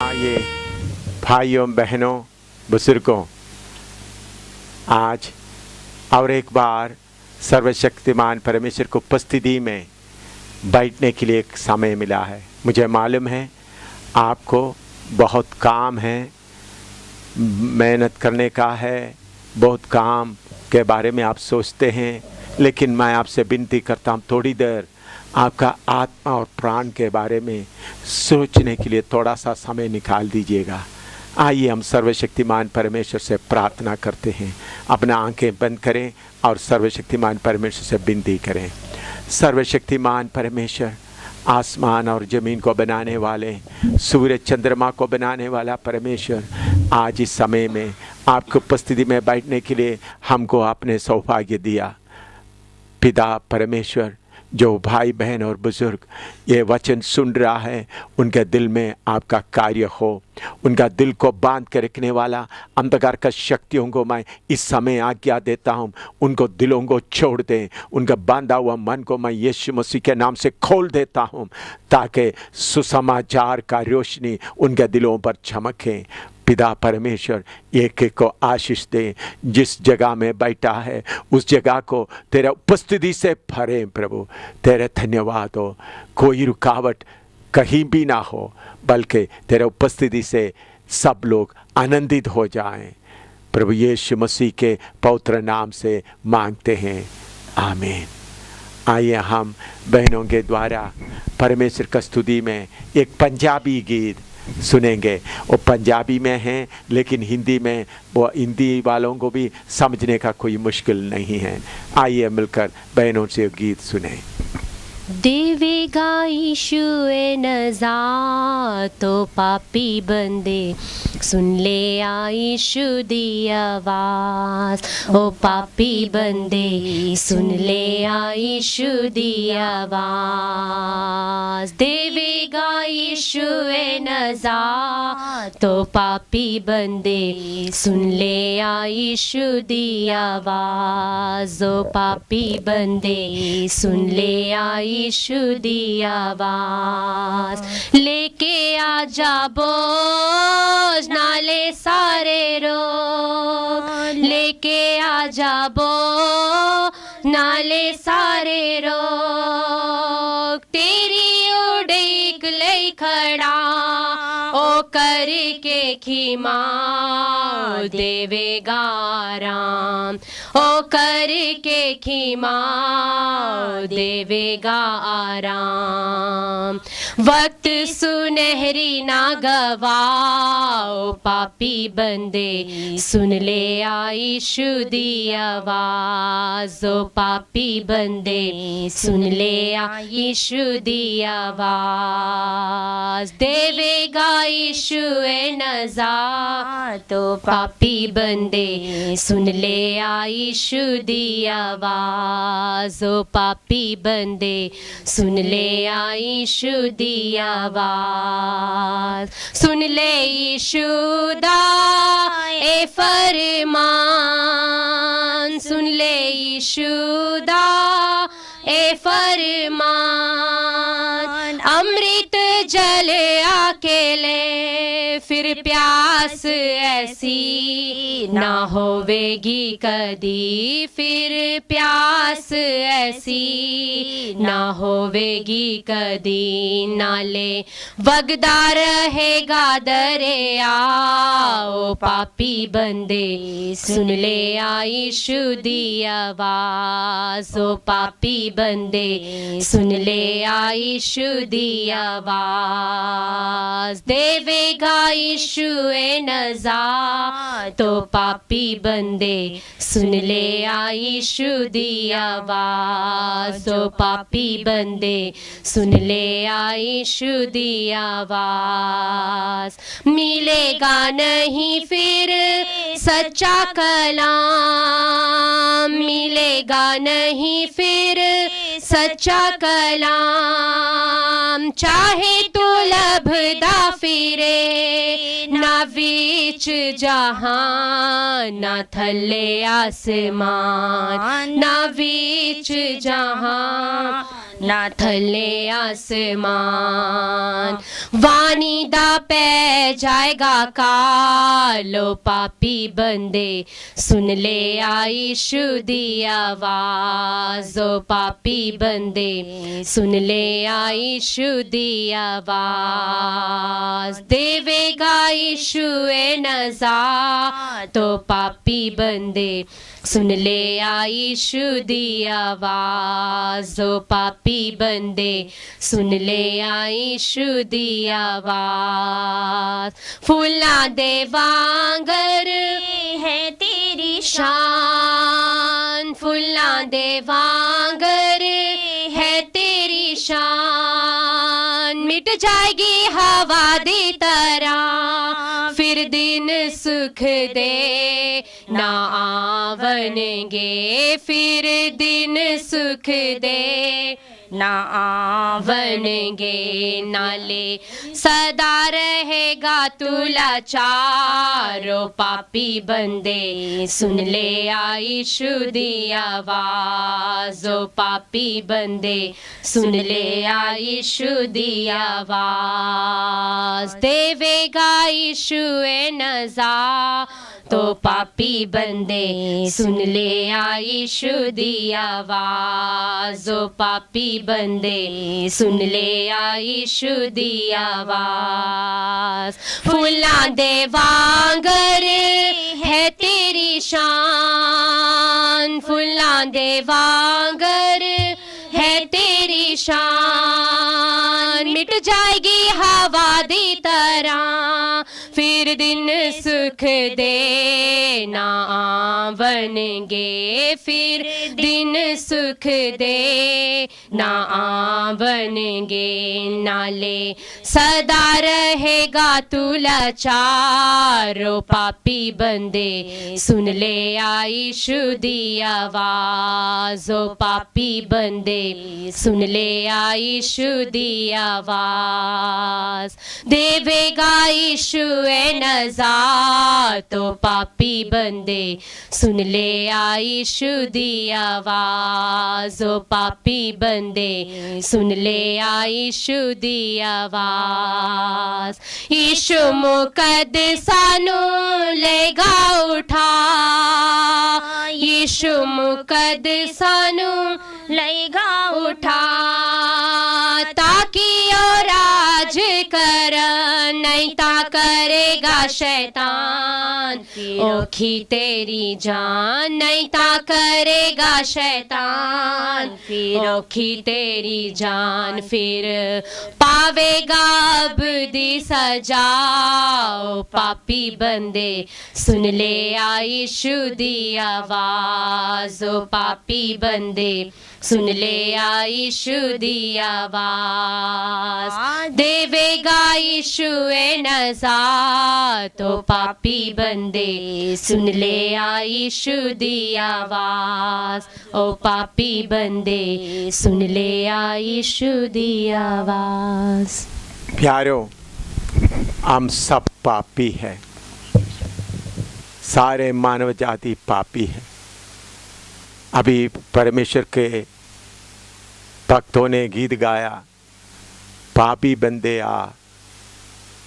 ये भाइयों बहनों बुजुर्गों, आज और एक बार सर्वशक्तिमान परमेश्वर को उपस्थिति में बैठने के लिए एक समय मिला है। मुझे मालूम है आपको बहुत काम है, मेहनत करने का है, बहुत काम के बारे में आप सोचते हैं, लेकिन मैं आपसे विनती करता हूँ थोड़ी देर आपका आत्मा और प्राण के बारे में सोचने के लिए थोड़ा सा समय निकाल दीजिएगा। आइए हम सर्वशक्तिमान परमेश्वर से प्रार्थना करते हैं। अपना आंखें बंद करें और सर्वशक्तिमान परमेश्वर से विनती करें। सर्वशक्तिमान परमेश्वर, आसमान और ज़मीन को बनाने वाले, सूर्य चंद्रमा को बनाने वाला परमेश्वर, आज इस समय में आपकी उपस्थिति में बैठने के लिए हमको आपने सौभाग्य दिया। पिता परमेश्वर, जो भाई बहन और बुजुर्ग ये वचन सुन रहा है, उनके दिल में आपका कार्य हो। उनका दिल को बांध के रखने वाला अंधकार का शक्तियों को मैं इस समय आज्ञा देता हूँ, उनको दिलों को छोड़ दें। उनका बांधा हुआ मन को मैं यीशु मसीह के नाम से खोल देता हूँ, ताकि सुसमाचार का रोशनी उनके दिलों पर चमके। पिता परमेश्वर, एक एक को आशीष दे। जिस जगह में बैठा है उस जगह को तेरे उपस्थिति से भरे प्रभु। तेरे धन्यवाद हो, कोई रुकावट कहीं भी ना हो, बल्कि तेरे उपस्थिति से सब लोग आनंदित हो जाएं। प्रभु यीशु मसीह के पवित्र नाम से मांगते हैं, आमीन। आइए हम बहनों के द्वारा परमेश्वर की स्तुति में एक पंजाबी गीत सुनेंगे। वो पंजाबी में है, लेकिन हिंदी में वो हिंदी वालों को भी समझने का कोई मुश्किल नहीं है। आइए मिलकर बहनों से गीत सुने। देवेगा यीशु ए नज़ात तो पापी बंदे, सुन ले आ यीशु दी आवाज़। ओ पापी बंदे, सुन ले आ यीशु दी आवाज़। देवेगा यीशु ए नज़ात तो पापी बंदे, सुन ले आ यीशु दी आवाज़। ओ पापी बंदे, सुन ले आ यीशु दी आवाज़। लेके आ जा बोझ नाले सारे रोग, लेके आ जा बोझ नाले सारे रोग। तेरी उड़ीक ले खड़ा ओ करके खीमा, देवेगा आराम ओ करके खीमा, देवेगा आराम। वक्त सुनहरी ना गवाओ पापी बंदे, सुन ले आ यीशु दी आवाज़। ओ पापी बंदे, सुन ले आ यीशु दी आवाज़। देवेगा यीशु ए नज़ात तो पापी बंदे, सुन ले आ यीशु दी आवाज़। ओ पापी बंदे, सुन ले आ यीशु दी आवाज़। सुन ले यीशु दा ए फरमान, सुन ले यीशु दा ए फरमान। अमृत जल अकेले फिर प्यास ऐसी ना होवेगी कदी, फिर प्यास ऐसी ना होवेगी कदी। नाले वगदा रहेगा दरिया ओ पापी बंदे, सुन ले आ यीशु दी आवाज़। ओ पापी बंदे, सुन ले आ यीशु दी आवाज़। देवेगा यीशु ए नज़ात तो पापी बंदे, सुन ले आ यीशु दी आवाज़। ओ पापी बंदे, सुन ले आ यीशु दी आवाज़। मिलेगा नहीं फिर सच्चा कलाम, मिलेगा नहीं फिर सच्चा कलाम। चाहे तो लभदा फिरे ना बीच जहां, ना थल्ले आसमान, ना बीच जहां, ना थल्ले आसमान। वाणी दा पै जाएगा कालो पापी बंदे सुन ले आई यीशु दी आवाज। ओ पापी बंदे सुन ले आई यीशु दी आवाज। देवेगा यीशु ए नजात। तो पापी बंदे सुन ले आई यीशु दी आवाज। ओ पापी बंदे सुन ले आई यीशु दी आवाज। फूलां दे वांगर है तेरी शान। फूलां दे वांगर है तेरी शान। मिट जाएगी हवा दी तरह फिर दिन सुख दे ना आवनगे। फिर दिन सुख दे ना आवनगे। नाले सदा रहेगा तू लाचार। ओ पापी बंदे सुन ले आई यीशु दी आवाज। ओ पापी बंदे सुन ले आई यीशु दी आवाज। देवेगा यीशु ए नजात। तो पापी बंदे सुन ले आई यीशु दी आवाज। ओ पापी बंदे सुन ले आई यीशु दी आवाज। फूलां दे वांगर है तेरी शान। फूलां दे वांगर है तेरी शान। मिट जाएगी हवा दी तरह फिर दिन सुख दे ना आवनगे। फिर दिन सुख दे ना आवनगे। नाले सदा रहेगा तू लाचार। ओ पापी बंदे सुन ले आई यीशु दी आवाज। ओ पापी बंदे सुन ले आई यीशु दी आवाज। देवेगा यीशु ए नजात। तो पापी बंदे सुन ले आई यीशु दी आवाज। ओ पापी बंदे सुन ले आई यीशु दी आवाज। यीशु मुकद्दसा नु लेगा उठा। यीशु मुकद्दसा नु लेगा उठा ताकि ओ राज कर नहीं ता करेगा शैतान। ओखी तेरी जान नहीं ता करेगा शैतान। फिर ओखी तेरी जान फिर पावेगा अबदी सजा। ओ पापी बंदे सुन ले आई यीशु दी आवाज। ओ पापी बंदे सुन ले आई यीशु दी आवाज। देवेगा यीशु ए नजात। तो पापी बंदे सुन ले आई यीशु दी आवाज। ओ पापी बंदे सुन ले आई यीशु दी आवाज। प्यारो हम सब पापी हैं। सारे मानव जाति पापी है। अभी परमेश्वर के भक्तों ने गीत गाया, पापी बंदे आ।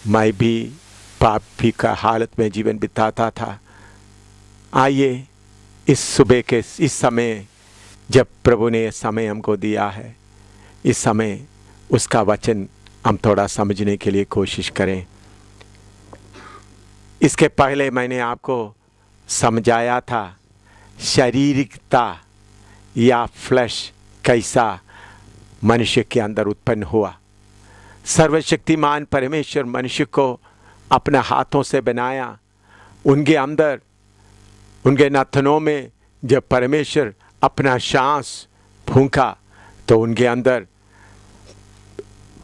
मैं भी पापी का हालत में जीवन बिताता था। आइए इस सुबह के इस समय जब प्रभु ने समय हमको दिया है, इस समय उसका वचन हम थोड़ा समझने के लिए कोशिश करें। इसके पहले मैंने आपको समझाया था शारीरिकता या फ्लैश कैसा मनुष्य के अंदर उत्पन्न हुआ। सर्वशक्तिमान परमेश्वर मनुष्य को अपने हाथों से बनाया। उनके अंदर उनके नाथनों में जब परमेश्वर अपना सांस फूंका तो उनके अंदर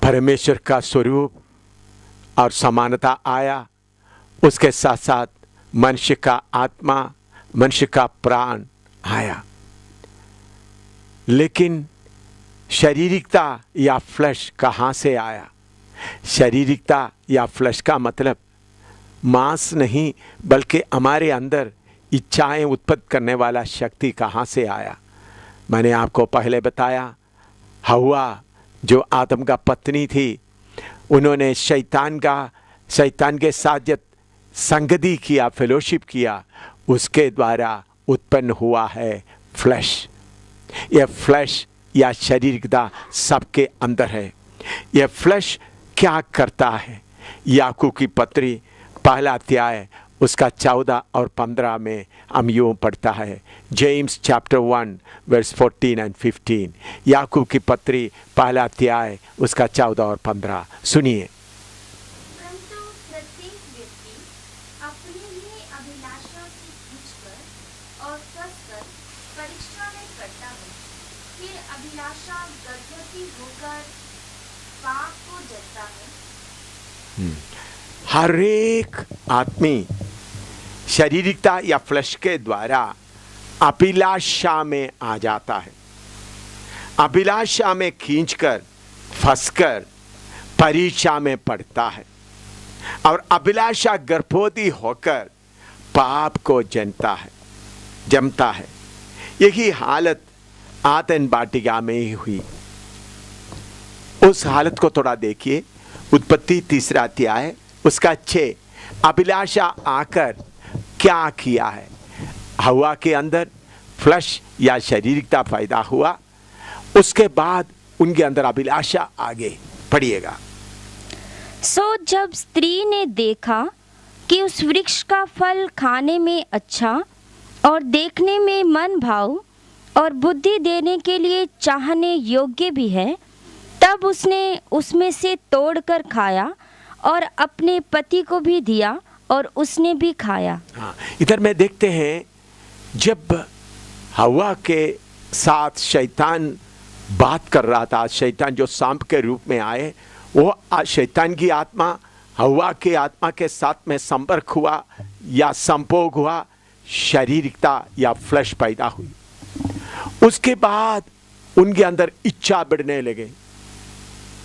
परमेश्वर का स्वरूप और समानता आया। उसके साथ साथ मनुष्य का आत्मा, मनुष्य का प्राण आया। लेकिन शारीरिकता या फ्लैश कहाँ से आया? शारीरिकता या फ्लैश का मतलब मांस नहीं, बल्कि हमारे अंदर इच्छाएं उत्पन्न करने वाला शक्ति कहाँ से आया? मैंने आपको पहले बताया हव्वा जो आदम का पत्नी थी, उन्होंने शैतान के साथ जब संगति किया, फेलोशिप किया, उसके द्वारा उत्पन्न हुआ है फ्लैश। यह फ्लैश या शारीरिकता सबके अंदर है। यह फ्लैश क्या करता है? याकूब की पत्री पहला अध्याय उसका 14 और 15 में हम यूँ पढ़ता है, जेम्स चैप्टर 1 वर्स 14 एंड 15। याकूब की पत्री पहला अध्याय उसका 14 और 15 सुनिए। परंतु प्रत्येक व्यक्ति अपनी ही अभिलाषा से खींचकर और कसकर परीक्षा में करता है, फिर अभिलाषा गर्भवती होकर पाप को जन्मता है। हर एक आदमी शारीरिकता या फ्लैश के द्वारा अभिलाषा में आ जाता है। अभिलाषा में खींचकर फंसकर परीक्षा में पड़ता है और अभिलाषा गर्भवती होकर पाप को जमता है। यही हालत आदन वाटिका में ही हुई। उस हालत को थोड़ा देखिए। उत्पत्ति 3 अध्याय उसका 6। अभिलाषा आकर क्या किया है? हवा के अंदर फ्लैश या शारीरिकता पैदा हुआ, उसके बाद उनके अंदर अभिलाषा आगे पढ़िएगा। सो जब स्त्री ने देखा कि उस वृक्ष का फल खाने में अच्छा और देखने में मन भाव और बुद्धि देने के लिए चाहने योग्य भी है, तब उसने उसमें से तोड़कर खाया और अपने पति को भी दिया और उसने भी खाया। हाँ, इधर में देखते हैं जब हवा के साथ शैतान बात कर रहा था, शैतान जो सांप के रूप में आए, वो शैतान की आत्मा हवा की आत्मा के साथ में संपर्क हुआ या संभोग हुआ, शारीरिकता या फ्लैश पैदा हुई। उसके बाद उनके अंदर इच्छा बढ़ने लगे।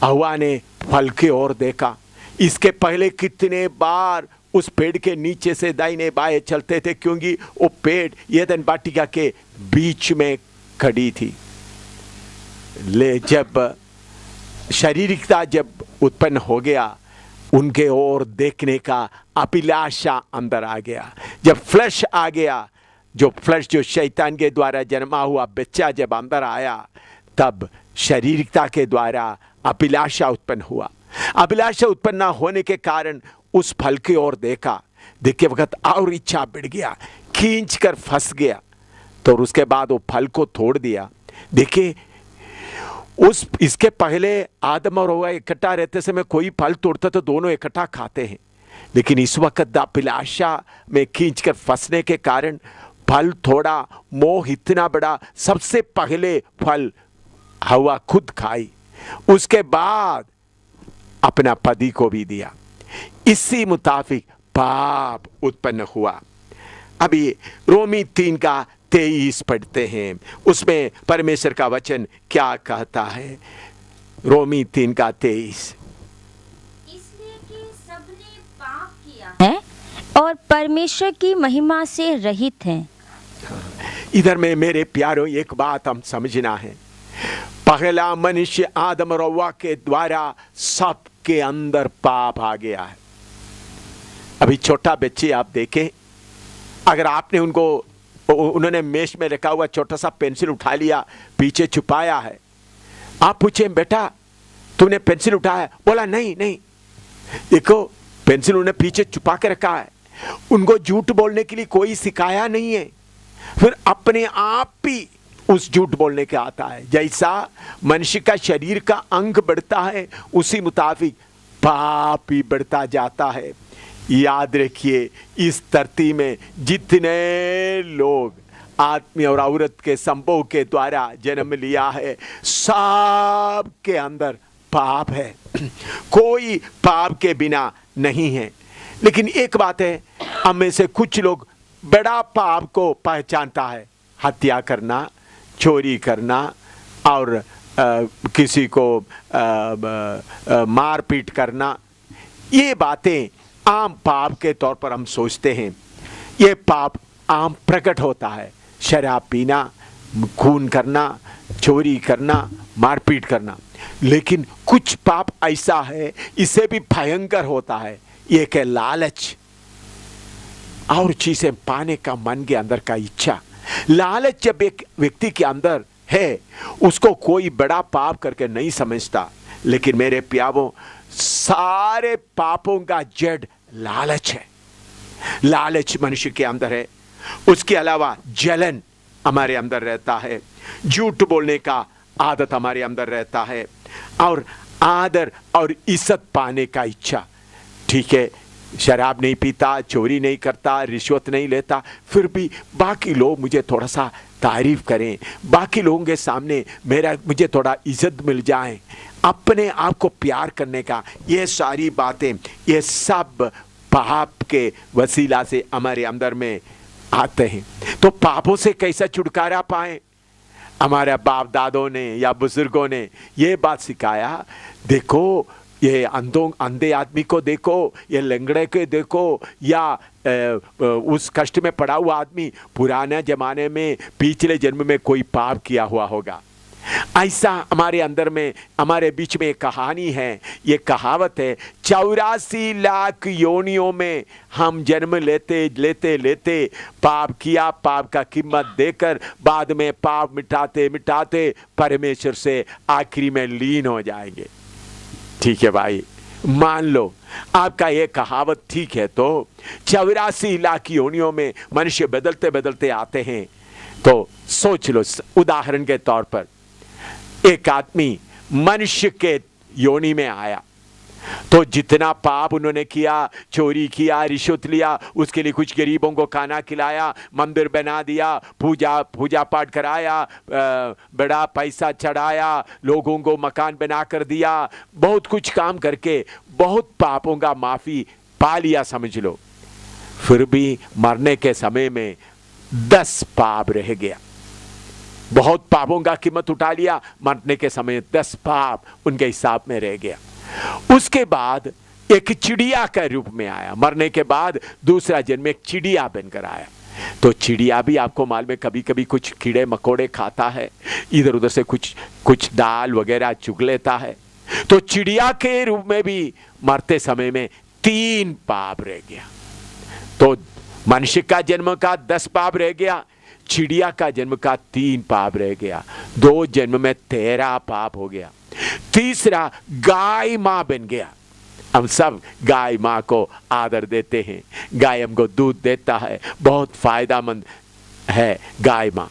हवा ने फल की ओर देखा। इसके पहले कितने बार उस पेड़ के नीचे से दाहिने बाएं चलते थे, क्योंकि वो पेड़ एदन वाटिका के बीच में खड़ी थी। जब शारीरिकता जब उत्पन्न हो गया, उनके ओर देखने का अभिलाषा अंदर आ गया। जब फ्लैश आ गया, जो शैतान के द्वारा जन्मा हुआ बच्चा जब अंदर आया, तब शारीरिकता के द्वारा अभिलाषा उत्पन्न हुआ। अभिलाषा उत्पन्न होने के कारण उस फल की ओर देखे वक्त और इच्छा बढ़ गया, खींच कर फंस गया, तो उसके बाद वो फल को तोड़ दिया। देखिए, इसके पहले आदम और हव्वा इकट्ठा रहते समय कोई फल तोड़ता तो दोनों इकट्ठा खाते हैं, लेकिन इस वक्त अभिलाषा में खींच कर फंसने के कारण फल थोड़ा, मोह इतना बड़ा, सबसे पहले फल हव्वा खुद खाई, उसके बाद अपना पति को भी दिया। इसी मुताबिक पाप उत्पन्न हुआ। अभी रोमी 3 का 23 पढ़ते हैं, उसमें परमेश्वर का वचन क्या कहता है? रोमी 3 का 23। इसलिए कि सबने पाप किया है और परमेश्वर की महिमा से रहित हैं। इधर में मेरे प्यारों एक बात हम समझना है। पहला मनुष्य आदम और हव्वा के द्वारा सबके अंदर पाप आ गया है। अभी छोटा बच्चे आप देखें, अगर आपने उन्होंने मेज में रखा हुआ छोटा सा पेंसिल उठा लिया, पीछे छुपाया है, आप पूछे बेटा तुमने पेंसिल उठाया? बोला नहीं। देखो, पेंसिल उन्होंने पीछे छुपा के रखा है। उनको झूठ बोलने के लिए कोई सिखाया नहीं है, फिर अपने आप ही उस झूठ बोलने के आता है। जैसा मनुष्य का शरीर का अंग बढ़ता है, उसी मुताबिक पाप भी बढ़ता जाता है। याद रखिए, इस धरती में जितने लोग आदमी और औरत के संभोग के द्वारा जन्म लिया है, सब के अंदर पाप है। कोई पाप के बिना नहीं है। लेकिन एक बात है, हम में से कुछ लोग बड़ा पाप को पहचानता है, हत्या करना, चोरी करना और किसी को मारपीट करना। ये बातें आम पाप के तौर पर हम सोचते हैं। ये पाप आम प्रकट होता है। शराब पीना, खून करना, चोरी करना, मारपीट करना। लेकिन कुछ पाप ऐसा है, इससे भी भयंकर होता है, एक है लालच और चीजें पाने का मन के अंदर का इच्छा। लालच जब एक व्यक्ति के अंदर है, उसको कोई बड़ा पाप करके नहीं समझता। लेकिन मेरे प्यारों, सारे पापों का जड़ लालच है। लालच मनुष्य के अंदर है। उसके अलावा जलन हमारे अंदर रहता है, झूठ बोलने का आदत हमारे अंदर रहता है, और आदर और इज्जत पाने का इच्छा। ठीक है, शराब नहीं पीता, चोरी नहीं करता, रिश्वत नहीं लेता, फिर भी बाकी लोग मुझे थोड़ा सा तारीफ करें, बाकी लोगों के सामने मुझे थोड़ा इज्जत मिल जाए, अपने आप को प्यार करने का, ये सारी बातें, ये सब पाप के वसीला से हमारे अंदर में आते हैं। तो पापों से कैसा छुटकारा पाएं? हमारे बाप दादों ने या बुजुर्गों ने ये बात सिखाया। देखो, ये अंधे आदमी को देखो, ये लंगड़े को देखो, या उस कष्ट में पड़ा हुआ आदमी पुराने जमाने में पिछले जन्म में कोई पाप किया हुआ होगा। ऐसा हमारे अंदर में, हमारे बीच में एक कहानी है, ये कहावत है, 84 लाख योनियों में हम जन्म लेते लेते लेते पाप किया, पाप का कीमत देकर बाद में पाप मिटाते मिटाते परमेश्वर से आखिरी में लीन हो जाएंगे। ठीक है भाई, मान लो आपका ये कहावत ठीक है, तो 84 लाख योनियों में मनुष्य बदलते बदलते आते हैं। तो सोच लो, उदाहरण के तौर पर एक आदमी मनुष्य के योनि में आया, तो जितना पाप उन्होंने किया, चोरी किया, रिश्वत लिया, उसके लिए कुछ गरीबों को खाना खिलाया, मंदिर बना दिया, पूजा पाठ कराया, बड़ा पैसा चढ़ाया, लोगों को मकान बना कर दिया, बहुत कुछ काम करके बहुत पापों का माफी पा लिया समझ लो। फिर भी मरने के समय में 10 पाप रह गया। बहुत पापों का कीमत उठा लिया, मरने के समय 10 पाप उनके हिसाब में रह गया। उसके बाद एक चिड़िया के रूप में आया, मरने के बाद दूसरा जन्म एक चिड़िया बनकर आया। तो चिड़िया भी आपको मालूम है कभी कभी कुछ कीड़े मकोड़े खाता है, इधर उधर से कुछ दाल वगैरह चुग लेता है। तो चिड़िया के रूप में भी मरते समय में 3 पाप रह गया। तो मनुष्य का जन्म का 10 पाप रह गया, चिड़िया का जन्म का 3 पाप रह गया, 2 जन्म में 13 पाप हो गया। तीसरा गाय माँ बन गया। हम सब गाय माँ को आदर देते हैं, गाय हमको दूध देता है, बहुत फायदेमंद है गाय माँ।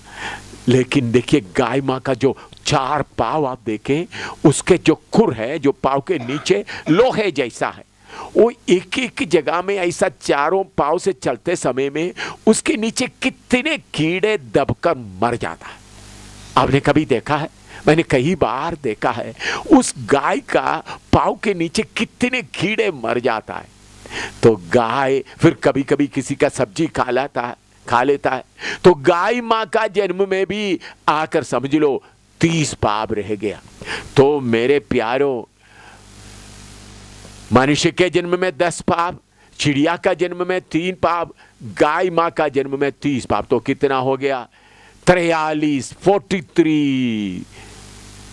लेकिन देखिए, गाय माँ का जो 4 पाव आप देखें, उसके जो खुर है, जो पाव के नीचे लोहे जैसा है, वो एक एक जगह में ऐसा चारों पाव से चलते समय में उसके नीचे कितने कीड़े दबकर मर जाता है। आपने कभी देखा है? मैंने कई बार देखा है, उस गाय का पाव के नीचे कितने कीड़े मर जाता है। तो गाय फिर कभी कभी किसी का सब्जी खा लेता है। तो गाय माँ का जन्म में भी आकर समझ लो 30 पाप रह गया। तो मेरे प्यारों, मनुष्य के जन्म में 10 पाप, चिड़िया का जन्म में 3 पाप, गाय माँ का जन्म में 30 पाप, तो कितना हो गया? 43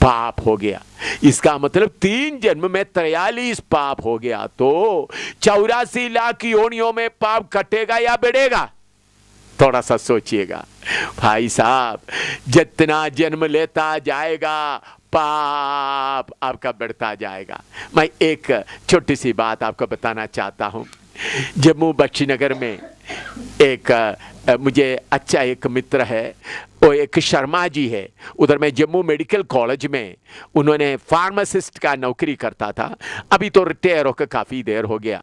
पाप हो गया। इसका मतलब 3 जन्म में 43 पाप हो गया। तो 84 लाख योनियों में पाप कटेगा या बढ़ेगा? थोड़ा सा सोचिएगा भाई साहब, जितना जन्म लेता जाएगा पाप आपका बढ़ता जाएगा। मैं एक छोटी सी बात आपको बताना चाहता हूं। जम्मू बख्शीनगर में मुझे अच्छा एक मित्र है, वो एक शर्मा जी है। उधर में जम्मू मेडिकल कॉलेज में उन्होंने फार्मासिस्ट का नौकरी करता था, अभी तो रिटायर होकर काफ़ी देर हो गया।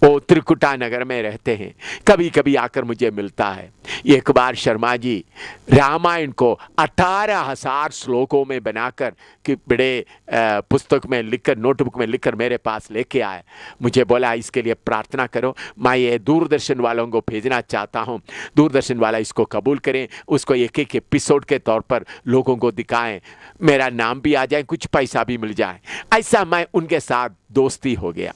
वो त्रिकुटा नगर में रहते हैं, कभी कभी आकर मुझे मिलता है। एक बार शर्मा जी रामायण को 18,000 श्लोकों में बनाकर कि बड़े पुस्तक में लिखकर, नोटबुक में लिखकर मेरे पास लेके आए। मुझे बोला इसके लिए प्रार्थना करो, मैं ये दूरदर्शन वालों को भेजना चाहता हूँ, दूरदर्शन वाला इसको कबूल करें, उसको एक एक एपिसोड के तौर पर लोगों को दिखाएं, मेरा नाम भी आ जाए, कुछ पैसा भी मिल जाए। ऐसा मैं उनके साथ दोस्ती हो गया।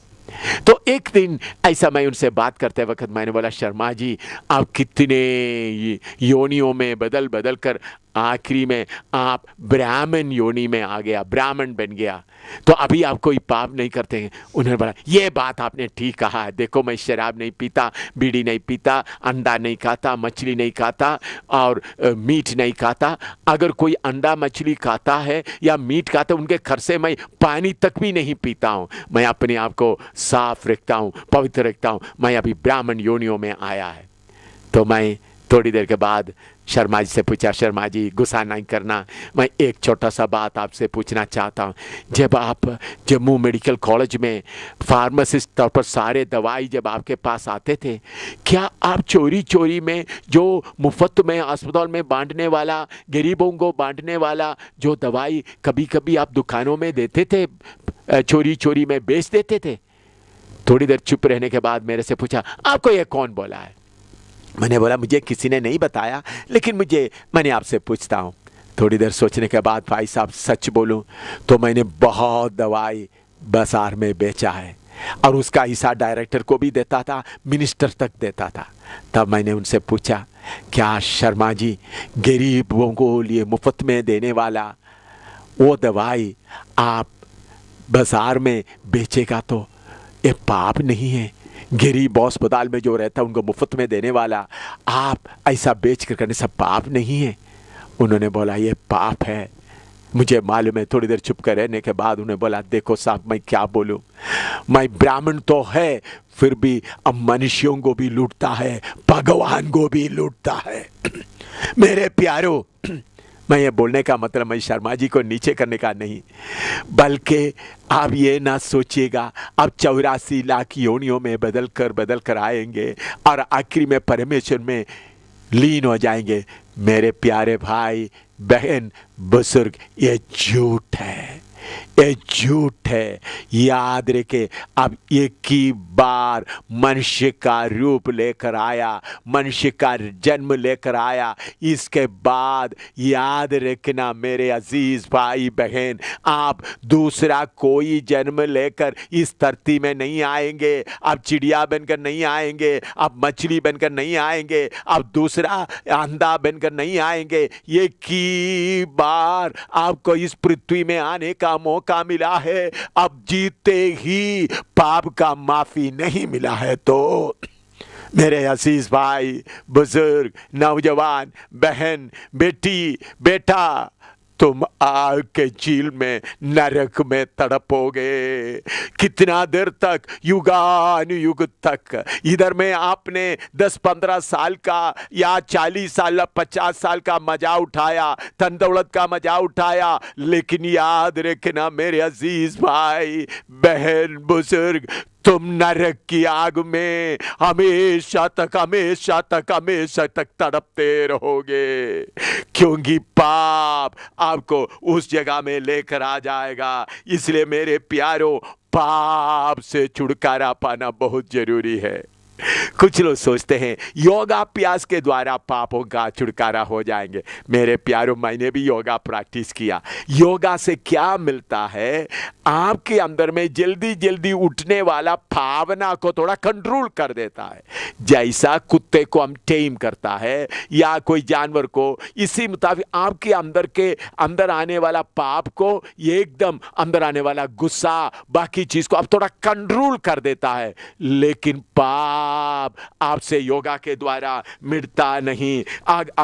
तो एक दिन ऐसा मैं उनसे बात करते वक्त मैंने बोला, शर्मा जी आप कितने योनियों में बदल बदल कर आखिरी में आप ब्राह्मण योनि में आ गया, ब्राह्मण बन गया, तो अभी आप कोई पाप नहीं करते हैं। उन्होंने बोला ये बात आपने ठीक कहा है, देखो मैं शराब नहीं पीता, बीड़ी नहीं पीता, अंडा नहीं खाता, मछली नहीं खाता और मीट नहीं खाता। अगर कोई अंडा मछली खाता है या मीट खाता है, उनके घर से मैं पानी तक भी नहीं पीता हूँ, मैं अपने आप को साफ रखता हूँ, पवित्र रखता हूँ, मैं अभी ब्राह्मण योनियों में आया है। तो मैं थोड़ी देर के बाद शर्मा जी से पूछा, शर्मा जी गुस्सा नहीं करना, मैं एक छोटा सा बात आपसे पूछना चाहता हूँ। जब आप जम्मू मेडिकल कॉलेज में फार्मासिस्ट तौर पर सारे दवाई जब आपके पास आते थे, क्या आप चोरी चोरी में जो मुफ्त में अस्पताल में बांटने वाला, गरीबों को बांटने वाला जो दवाई कभी कभी आप दुकानों में देते थे, चोरी चोरी में बेच देते थे? थोड़ी देर चुप रहने के बाद मेरे से पूछा, आपको ये कौन बोला है? मैंने बोला मुझे किसी ने नहीं बताया, लेकिन मैंने आपसे पूछता हूँ। थोड़ी देर सोचने के बाद भाई साहब सच बोलूँ तो मैंने बहुत दवाई बाजार में बेचा है और उसका हिस्सा डायरेक्टर को भी देता था, मिनिस्टर तक देता था। तब मैंने उनसे पूछा, क्या शर्मा जी गरीबों को लिए मुफ्त में देने वाला वो दवाई आप बाजार में बेचेगा तो ये पाप नहीं है? गरीब अस्पताल में जो रहता है उनको मुफ्त में देने वाला आप ऐसा बेच कर करने सब पाप नहीं है? उन्होंने बोला ये पाप है, मुझे मालूम है। थोड़ी देर चुप कर रहने के बाद उन्होंने बोला, देखो साहब मैं क्या बोलूं, मैं ब्राह्मण तो है फिर भी अब मनुष्यों को भी लूटता है, भगवान को भी लूटता है। मेरे प्यारों, मैं ये बोलने का मतलब मैं शर्मा जी को नीचे करने का नहीं, बल्कि आप ये ना सोचिएगा आप 84 लाख योनियों में बदल कर आएंगे और आखिरी में परमेश्वर में लीन हो जाएंगे। मेरे प्यारे भाई बहन बुजुर्ग, ये झूठ है, ये झूठ है। याद रखे, अब एक ही बार मनुष्य का रूप लेकर आया, मनुष्य का जन्म लेकर आया, इसके बाद याद रखना मेरे अजीज भाई बहन, आप दूसरा कोई जन्म लेकर इस धरती में नहीं आएंगे। आप चिड़िया बनकर नहीं आएंगे, आप मछली बनकर नहीं आएंगे, आप दूसरा अंधा बनकर नहीं आएंगे। एक ही बार आपको इस पृथ्वी में आने का मौका मिला है, अब जीते ही पाप का माफी नहीं मिला है। तो मेरे अजीज भाई बुजुर्ग, नौजवान, बहन, बेटी, बेटा, तुम आग के झील में नरक में तड़पोगे। कितना देर तक? युगानुयुग तक। इधर में आपने 10-15 साल का या 40 साल या 50 साल का मजा उठाया, धन दौलत का मजा उठाया, लेकिन याद रखना मेरे अजीज भाई बहन बुजुर्ग, तुम नरक की आग में हमेशा तक तड़पते रहोगे, क्योंकि पाप आपको उस जगह में लेकर आ जाएगा। इसलिए मेरे प्यारों, पाप से छुटकारा पाना बहुत जरूरी है। कुछ लोग सोचते हैं योगाभ्यास के द्वारा पापों का छुटकारा हो जाएंगे। मेरे प्यारों, मैंने भी योगा प्रैक्टिस किया। योगा से क्या मिलता है? आपके अंदर में जल्दी जल्दी उठने वाला भावना को थोड़ा कंट्रोल कर देता है। जैसा कुत्ते को हम टेम करता है या कोई जानवर को, इसी मुताबिक आपके अंदर आने वाला पाप को, एकदम अंदर आने वाला गुस्सा, बाकी चीज को अब थोड़ा कंट्रोल कर देता है। लेकिन पाप आपसे योगा के द्वारा मिटता नहीं।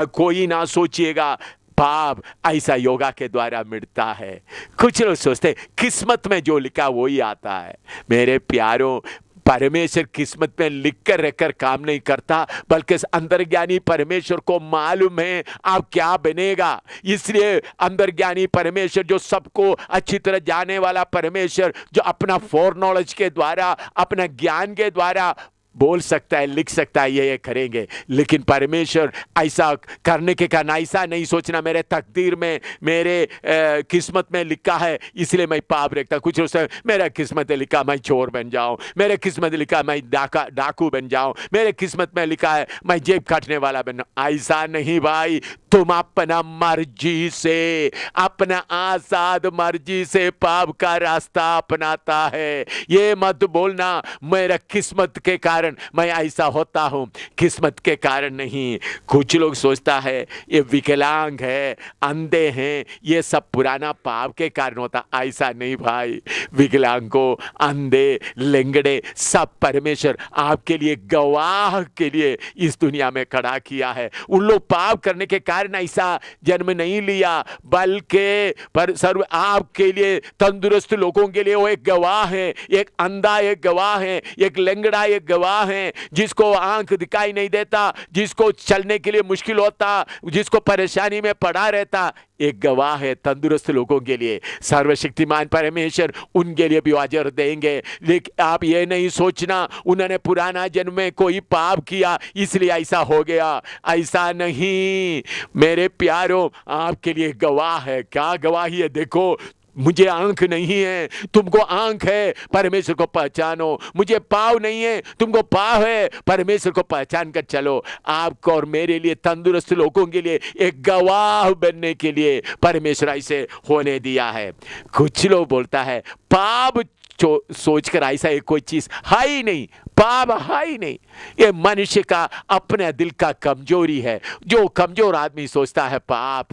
कोई ना सोचिएगा पाप ऐसा योगा के द्वारा मिटता है। कुछ लोग सोचते किस्मत में जो लिखा वही आता है। मेरे प्यारों, परमेश्वर किस्मत में लिख कर रखकर काम नहीं करता, बल्कि अंतर्ज्ञानी परमेश्वर को मालूम है आप क्या बनेगा। इसलिए अंतर्ज्ञानी परमेश्वर, जो सबको अच्छी तरह जाने वाला परमेश्वर, जो अपना फोर नॉलेज के द्वारा, अपना ज्ञान के द्वारा बोल सकता है, लिख सकता है ये करेंगे, लेकिन परमेश्वर ऐसा करने के कारण ऐसा नहीं सोचना मेरे तकदीर में, मेरे किस्मत में लिखा है इसलिए मैं पाप रखता। कुछ मेरा किस्मत में लिखा मैं चोर बन जाऊं, मेरे किस्मत में लिखा मैं डाकू बन जाऊं, मेरे किस्मत में लिखा है मैं जेब काटने वाला बन। ऐसा नहीं भाई, तुम अपना मर्जी से, अपना आजाद मर्जी से पाप का रास्ता अपनाता है। ये मत बोलना मेरा किस्मत के कारण कारण मैं ऐसा होता हूँ, किस्मत के कारण नहीं। कुछ लोग सोचता है ये विकलांग है, अंधे हैं, ये सब पुराना पाप के कारण होता। ऐसा नहीं भाई, विकलांग को, अंधे, लेंगड़े सब परमेश्वर आपके लिए गवाह के लिए इस दुनिया में खड़ा किया है। उन लोग पाप करने के कारण ऐसा जन्म नहीं लिया, बल्कि पर सर्व आपके लिए, तंदुरुस्त लोगों के लिए वो एक गवाह है। एक अंधा एक गवाह है, एक लेंगड़ा एक गवाह है, जिसको आंख दिखाई नहीं देता, जिसको चलने के लिए मुश्किल होता, जिसको परेशानी में पड़ा रहता, एक गवाह है तंदुरुस्त लोगों के लिए। सर्वशक्तिमान परमेश्वर उनके लिए भी अजर देंगे। लेकिन आप ये नहीं सोचना उन्होंने पुराना जन्म में कोई पाप किया इसलिए ऐसा हो गया, ऐसा नहीं। मेरे प्यारों, आपके लिए गवाह है। क्या गवाही है? देखो, मुझे आंख नहीं है, तुमको आंख है, परमेश्वर को पहचानो। मुझे पाँव नहीं है, तुमको पाँव है, परमेश्वर को पहचान कर चलो। आपको और मेरे लिए, तंदुरुस्त लोगों के लिए एक गवाह बनने के लिए परमेश्वर ऐसे होने दिया है। कुछ लोग बोलता है पाप सोचकर ऐसा एक कोई चीज है ही नहीं, पाप है ही नहीं। ये मनुष्य का अपने दिल का कमजोरी है। जो कमजोर आदमी सोचता है पाप,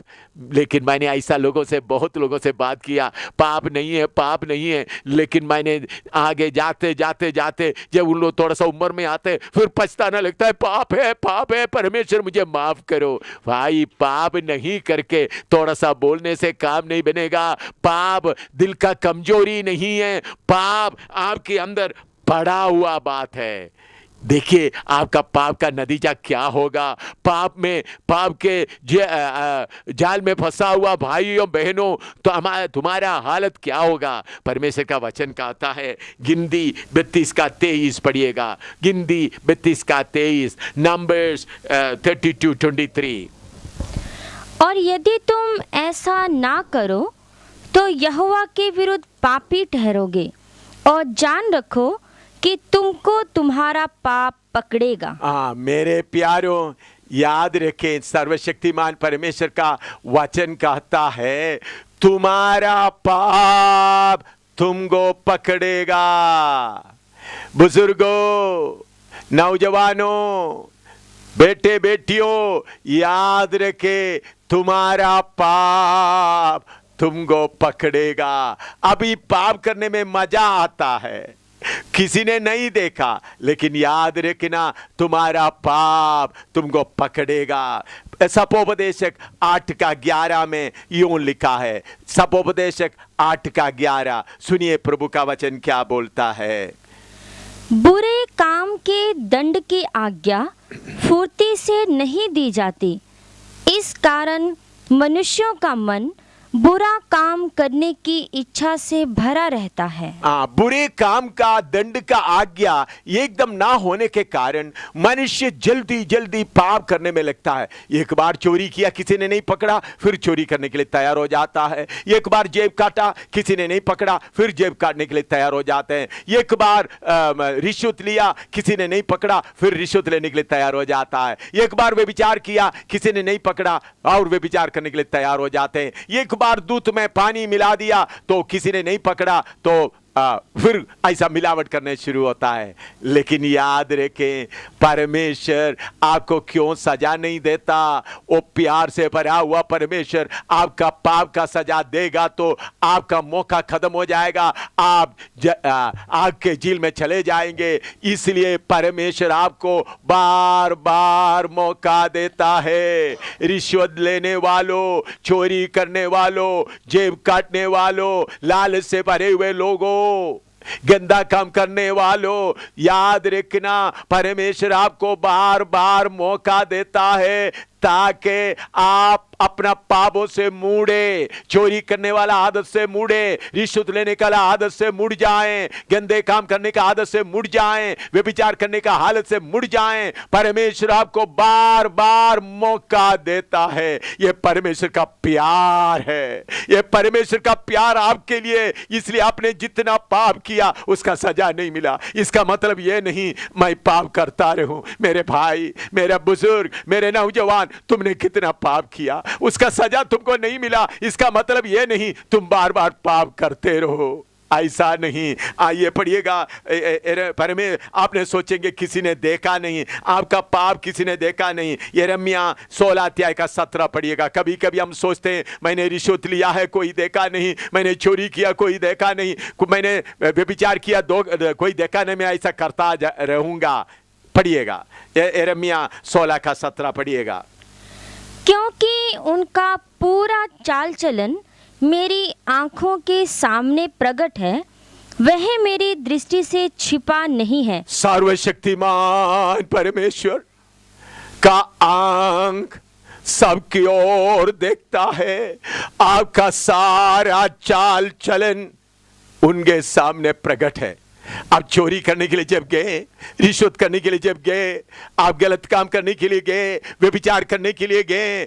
लेकिन मैंने ऐसा लोगों से, बहुत लोगों से बात किया, पाप नहीं है, पाप नहीं है। लेकिन मैंने आगे जाते जाते जाते जब उन लोग थोड़ा सा उम्र में आते, फिर पछताना लगता है, पाप है, पाप है, परमेश्वर मुझे माफ करो। भाई, पाप नहीं करके थोड़ा सा बोलने से काम नहीं बनेगा। पाप दिल का कमजोरी नहीं है, पाप आपके अंदर पड़ा हुआ बात है। देखिए आपका पाप का नतीजा क्या होगा। पाप में, पाप के जाल में फंसा हुआ भाइयों बहनों, तो तुम्हारा हालत क्या होगा। परमेश्वर का वचन कहता है, गिनती 32 का 23 पढ़िएगा, गिनती 32 का 23, नंबर्स 32:23। और यदि तुम ऐसा ना करो तो यहोवा के विरुद्ध पापी ठहरोगे, और जान रखो कि तुमको तुम्हारा पाप पकड़ेगा। मेरे प्यारों, याद रखें, सर्वशक्तिमान परमेश्वर का वचन कहता है, तुम्हारा पाप तुमको पकड़ेगा। बुजुर्गों, नौजवानों, बेटे बेटियों, याद रखे, तुम्हारा पाप तुमको पकड़ेगा। अभी पाप करने में मजा आता है, किसी ने नहीं देखा, लेकिन याद रखना तुम्हारा पाप तुमको पकड़ेगा। सपोपदेशक 8:11 में यूं लिखा है, सपोपदेशक 8:11, सुनिए प्रभु का वचन क्या बोलता है। बुरे काम के दंड की आज्ञा फुर्ती से नहीं दी जाती, इस कारण मनुष्यों का मन बुरा काम करने की इच्छा से भरा रहता है। बुरे काम का दंड का आज्ञा एकदम ना होने के कारण मनुष्य जल्दी जल्दी पाप करने में लगता है। एक बार चोरी किया, किसी ने नहीं पकड़ा, फिर चोरी करने के लिए तैयार हो जाता है। एक बार जेब काटा, किसी ने नहीं पकड़ा, फिर जेब काटने के लिए तैयार हो जाते हैं। एक बार रिश्वत लिया, किसी ने नहीं पकड़ा, फिर रिश्वत लेने के लिए तैयार हो जाता है। एक बार व्यभिचार किया, किसी ने नहीं पकड़ा, और व्यभिचार करने के लिए तैयार हो जाते हैं। एक बार दूध में पानी मिला दिया तो किसी ने नहीं पकड़ा, तो फिर ऐसा मिलावट करने शुरू होता है। लेकिन याद रखें, परमेश्वर आपको क्यों सजा नहीं देता। वो प्यार से भरा हुआ परमेश्वर आपका पाप का सजा देगा तो आपका मौका खत्म हो जाएगा, आप आग के झील में चले जाएंगे। इसलिए परमेश्वर आपको बार बार मौका देता है। रिश्वत लेने वालों, चोरी करने वालों, जेब काटने वालों, लालच से भरे हुए लोगों, गंदा काम करने वालों, याद रखना परमेश्वर आपको बार बार मौका देता है ताकि आप अपना पापों से मुड़े, चोरी करने वाला आदत से मुड़े, रिश्वत लेने का आदत से मुड़ जाएं, गंदे काम करने का आदत से मुड़ जाएं, व्यभिचार करने का हालत से मुड़ जाएं। परमेश्वर आपको बार बार मौका देता है। यह परमेश्वर का प्यार है, यह परमेश्वर का प्यार आपके लिए। इसलिए आपने जितना पाप किया उसका सजा नहीं मिला। इसका मतलब यह नहीं मैं पाप करता रहूं। मेरे भाई, मेरे बुजुर्ग, मेरे नौजवान, तुमने कितना पाप किया, उसका सजा तुमको नहीं मिला। इसका मतलब यह नहीं तुम बार बार पाप करते रहो। ऐसा नहीं। आइए पढ़िएगा, आपने सोचेंगे किसी ने देखा नहीं, आपका पाप किसी ने देखा नहीं। यिर्मयाह 16 अध्याय का 17 पढ़िएगा। कभी कभी हम सोचते हैं मैंने रिश्वत लिया है कोई देखा नहीं, मैंने चोरी किया कोई देखा नहीं, मैंने व्यभिचार किया कोई देखा नहीं, मैं ऐसा करता रहूंगा। पढ़िएगा यिर्मयाह 16 का 17 पढ़िएगा। क्योंकि उनका पूरा चाल चलन मेरी आंखों के सामने प्रकट है, वह मेरी दृष्टि से छिपा नहीं है। सर्वशक्तिमान परमेश्वर का आंख सबकी ओर देखता है। आपका सारा चाल चलन उनके सामने प्रकट है। आप चोरी करने के लिए जब गए, रिश्वत करने के लिए जब गए, आप गलत काम करने के लिए गए, व्यभिचार करने के लिए गए,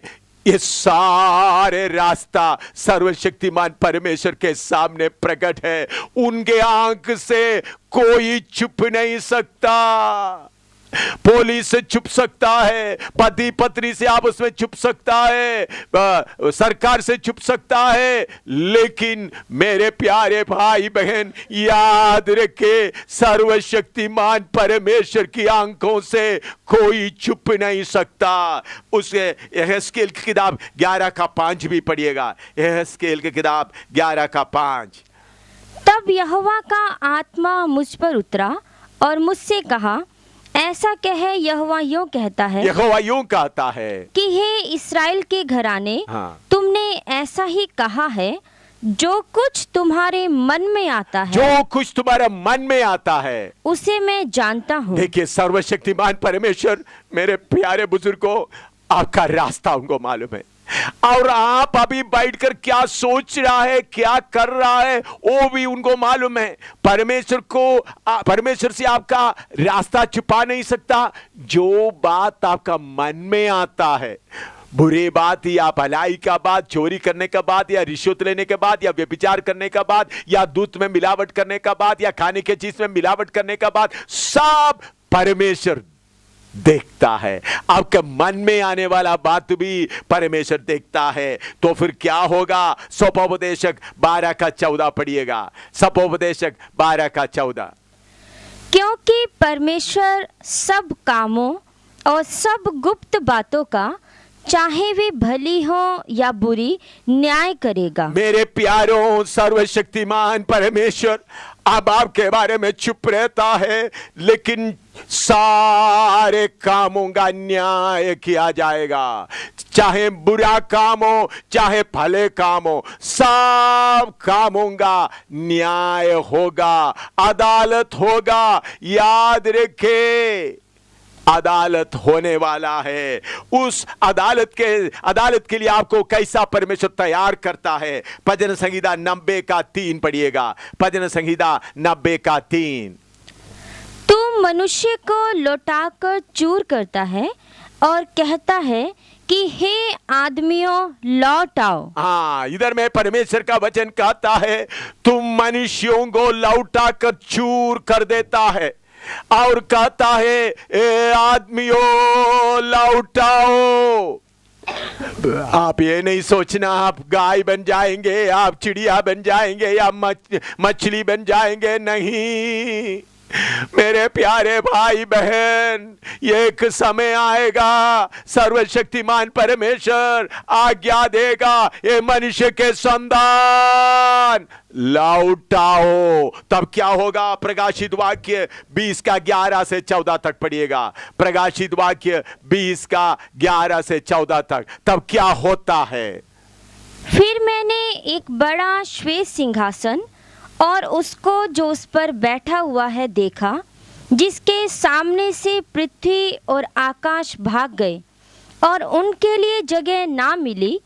ये सारे रास्ता सर्वशक्तिमान परमेश्वर के सामने प्रकट है। उनके आंख से कोई छुप नहीं सकता। पुलिस से छुप सकता है, पति पत्नी से आपस में छुप सकता है, सरकार से छुप सकता है, लेकिन मेरे प्यारे भाई बहन याद रखे, सर्वशक्तिमान परमेश्वर की आंखों से कोई छुप नहीं सकता। उसे यहेजकेल की किताब 11 का 5 भी पढ़िएगा। यहेजकेल की किताब 11 का 5। तब यहोवा का आत्मा मुझ पर उतरा और मुझसे कहा, ऐसा कह यहोवा यूं कहता है, यहोवा यूं कहता है कि हे इस्राएल के घराने, हाँ। तुमने ऐसा ही कहा है, जो कुछ तुम्हारे मन में आता है, जो कुछ तुम्हारे मन में आता है उसे मैं जानता हूँ। देखिए सर्वशक्तिमान परमेश्वर, मेरे प्यारे बुजुर्गों, आपका रास्ता उनको मालूम है, और आप अभी बैठकर क्या सोच रहा है, क्या कर रहा है, वो भी उनको मालूम है। परमेश्वर से आपका रास्ता छुपा नहीं सकता। जो बात आपका मन में आता है, बुरी बात या भलाई का बात, चोरी करने का बात, या रिश्वत लेने के बाद, या व्यभिचार करने का बात, या दूध में मिलावट करने का बात, या खाने की चीज में मिलावट करने का बात, सब परमेश्वर देखता है। आपके मन में आने वाला बात भी परमेश्वर देखता है। तो फिर क्या होगा? सपोपदेशक 12 का 14 पढ़िएगा। सपोपदेशक 12 का 14। क्योंकि परमेश्वर सब कामों और सब गुप्त बातों का, चाहे वे भली हो या बुरी, न्याय करेगा। मेरे प्यारों, सर्वशक्तिमान परमेश्वर अब आपके बारे में चुप रहता है, लेकिन सारे कामों का न्याय किया जाएगा। चाहे बुरा काम हो, चाहे भले काम हो, सब कामों का न्याय होगा, अदालत होगा। याद रखे, अदालत होने वाला है। उस अदालत के लिए आपको कैसा परमेश्वर तैयार करता है? भजन संहिता 90 का 3 पढ़िएगा। भजन संहिता 90 का 3। तू मनुष्य को लौटाकर चूर करता है और कहता है कि हे आदमियों लौट आओ। हाँ, इधर में परमेश्वर का वचन कहता है, तुम मनुष्यों को लौटाकर चूर कर देता है और कहता है, ए आदमियों लौटाओ। आप ये नहीं सोचना आप गाय बन जाएंगे, आप चिड़िया बन जाएंगे, या मछली बन जाएंगे। नहीं मेरे प्यारे भाई बहन, एक समय आएगा, सर्वशक्तिमान परमेश्वर आज्ञा देगा, ये मनुष्य के संतान लौटाओ। तब क्या होगा? प्रकाशित वाक्य 20 का 11 से 14 तक पढ़िएगा। प्रकाशित वाक्य 20 का 11 से 14 तक। तब क्या होता है? फिर मैंने एक बड़ा श्वेत सिंहासन और उसको जो उस पर बैठा हुआ है देखा, जिसके सामने से पृथ्वी और आकाश भाग गए और उनके लिए जगह ना मिली।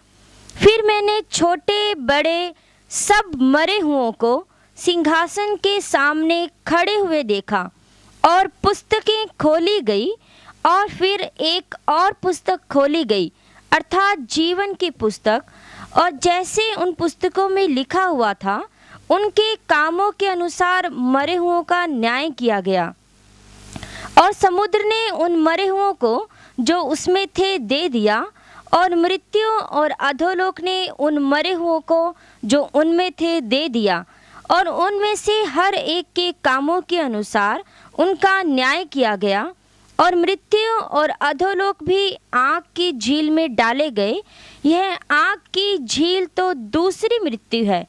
फिर मैंने छोटे बड़े सब मरे हुओं को सिंहासन के सामने खड़े हुए देखा, और पुस्तकें खोली गई, और फिर एक और पुस्तक खोली गई, अर्थात जीवन की पुस्तक। और जैसे उन पुस्तकों में लिखा हुआ था, उनके कामों के अनुसार मरे हुओं का न्याय किया गया। और समुद्र ने उन मरे हुओं को जो उसमें थे दे दिया, और मृत्यु और अधोलोक ने उन मरे हुओं को जो उनमें थे दे दिया, और उनमें से हर एक के कामों के अनुसार उनका न्याय किया गया। और मृत्यु और अधोलोक भी आग की झील में डाले गए। यह आग की झील तो दूसरी मृत्यु है।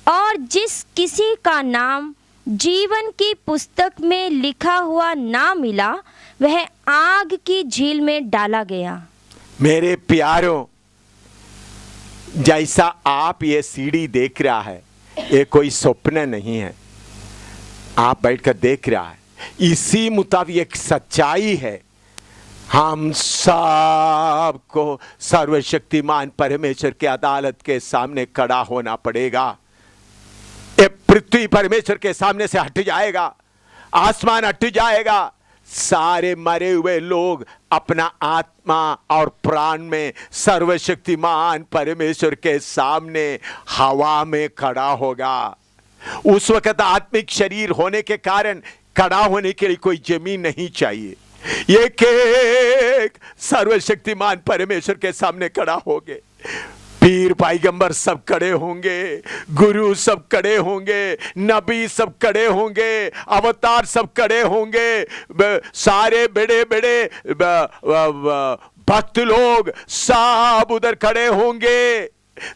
और जिस किसी का नाम जीवन की पुस्तक में लिखा हुआ ना मिला, वह आग की झील में डाला गया। मेरे प्यारों, जैसा आप ये सीढ़ी देख रहा है, ये कोई स्वप्न नहीं है। आप बैठकर देख रहा है, इसी मुताबिक एक सच्चाई है। हम सब को सर्वशक्तिमान परमेश्वर के अदालत के सामने खड़ा होना पड़ेगा। ये पृथ्वी परमेश्वर के सामने से हट जाएगा, आसमान हट जाएगा। सारे मरे हुए लोग अपना आत्मा और प्राण में सर्वशक्तिमान परमेश्वर के सामने हवा में खड़ा होगा। उस वक्त आत्मिक शरीर होने के कारण खड़ा होने के लिए कोई जमीन नहीं चाहिए। एक एक सर्वशक्तिमान परमेश्वर के सामने खड़ा होंगे। पीर पैगंबर सब खड़े होंगे, गुरु सब खड़े होंगे, नबी सब खड़े होंगे, अवतार सब खड़े होंगे, सारे बड़े बड़े भक्त लोग सब उधर खड़े होंगे,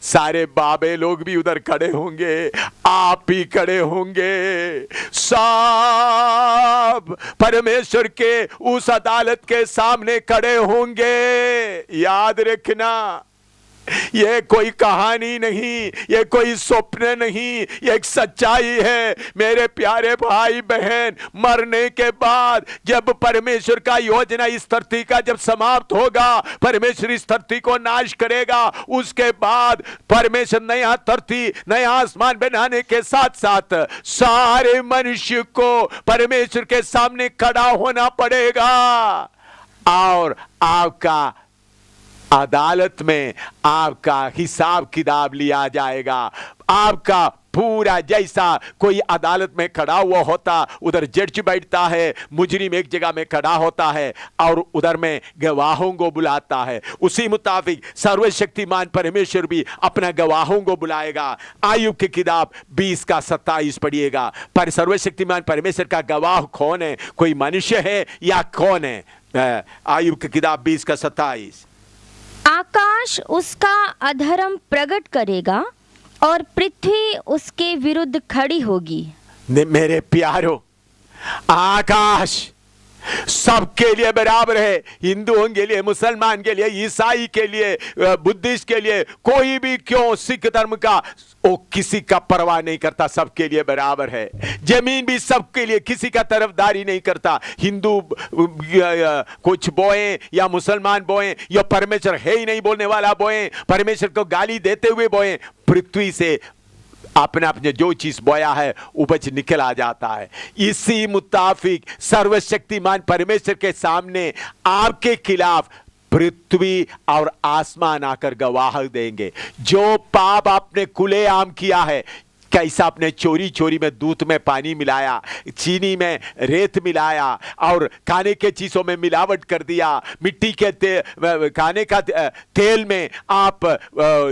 सारे बाबे लोग भी उधर खड़े होंगे, आप ही खड़े होंगे। सब परमेश्वर के उस अदालत के सामने खड़े होंगे। याद रखना, ये कोई कहानी नहीं, ये कोई स्वप्न नहीं, ये एक सच्चाई है। मेरे प्यारे भाई बहन, मरने के बाद जब परमेश्वर का योजना इस धरती का जब समाप्त होगा, परमेश्वर इस धरती को नाश करेगा, उसके बाद परमेश्वर नया धरती नया आसमान बनाने के साथ साथ सारे मनुष्य को परमेश्वर के सामने खड़ा होना पड़ेगा और आपका अदालत में आपका हिसाब किताब लिया जाएगा। आपका पूरा जैसा कोई अदालत में खड़ा हुआ होता, उधर जज बैठता है, मुजरिम एक जगह में खड़ा होता है और उधर में गवाहों को बुलाता है, उसी मुताबिक सर्वशक्तिमान परमेश्वर भी अपना गवाहों को बुलाएगा। आयुब की किताब 20 का 27 पढ़िएगा। पर सर्वशक्तिमान परमेश्वर का गवाह कौन है? कोई मनुष्य है या कौन है? आयुब की किताब 20 का 27। आकाश उसका अधर्म प्रकट करेगा और पृथ्वी उसके विरुद्ध खड़ी होगी। मेरे प्यारो, आकाश सबके लिए बराबर है। हिंदुओं के लिए, मुसलमान के लिए, ईसाई के लिए, बुद्धिस्ट के लिए, कोई भी क्यों सिख धर्म का, वो किसी का परवाह नहीं करता, सबके लिए बराबर है। जमीन भी सबके लिए, किसी का तरफदारी नहीं करता। हिंदू कुछ बोए या मुसलमान बोए या परमेश्वर है ही नहीं बोलने वाला बोए, परमेश्वर को गाली देते हुए बोए, पृथ्वी से अपने अपने जो चीज बोया है उपज निकल आ जाता है। इसी मुताबिक सर्वशक्तिमान परमेश्वर के सामने आपके खिलाफ पृथ्वी और आसमान आकर गवाह देंगे। जो पाप आपने खुलेआम किया है, कैसा आपने चोरी चोरी में दूध में पानी मिलाया, चीनी में रेत मिलाया और खाने के चीजों में मिलावट कर दिया, मिट्टी के खाने का तेल में आप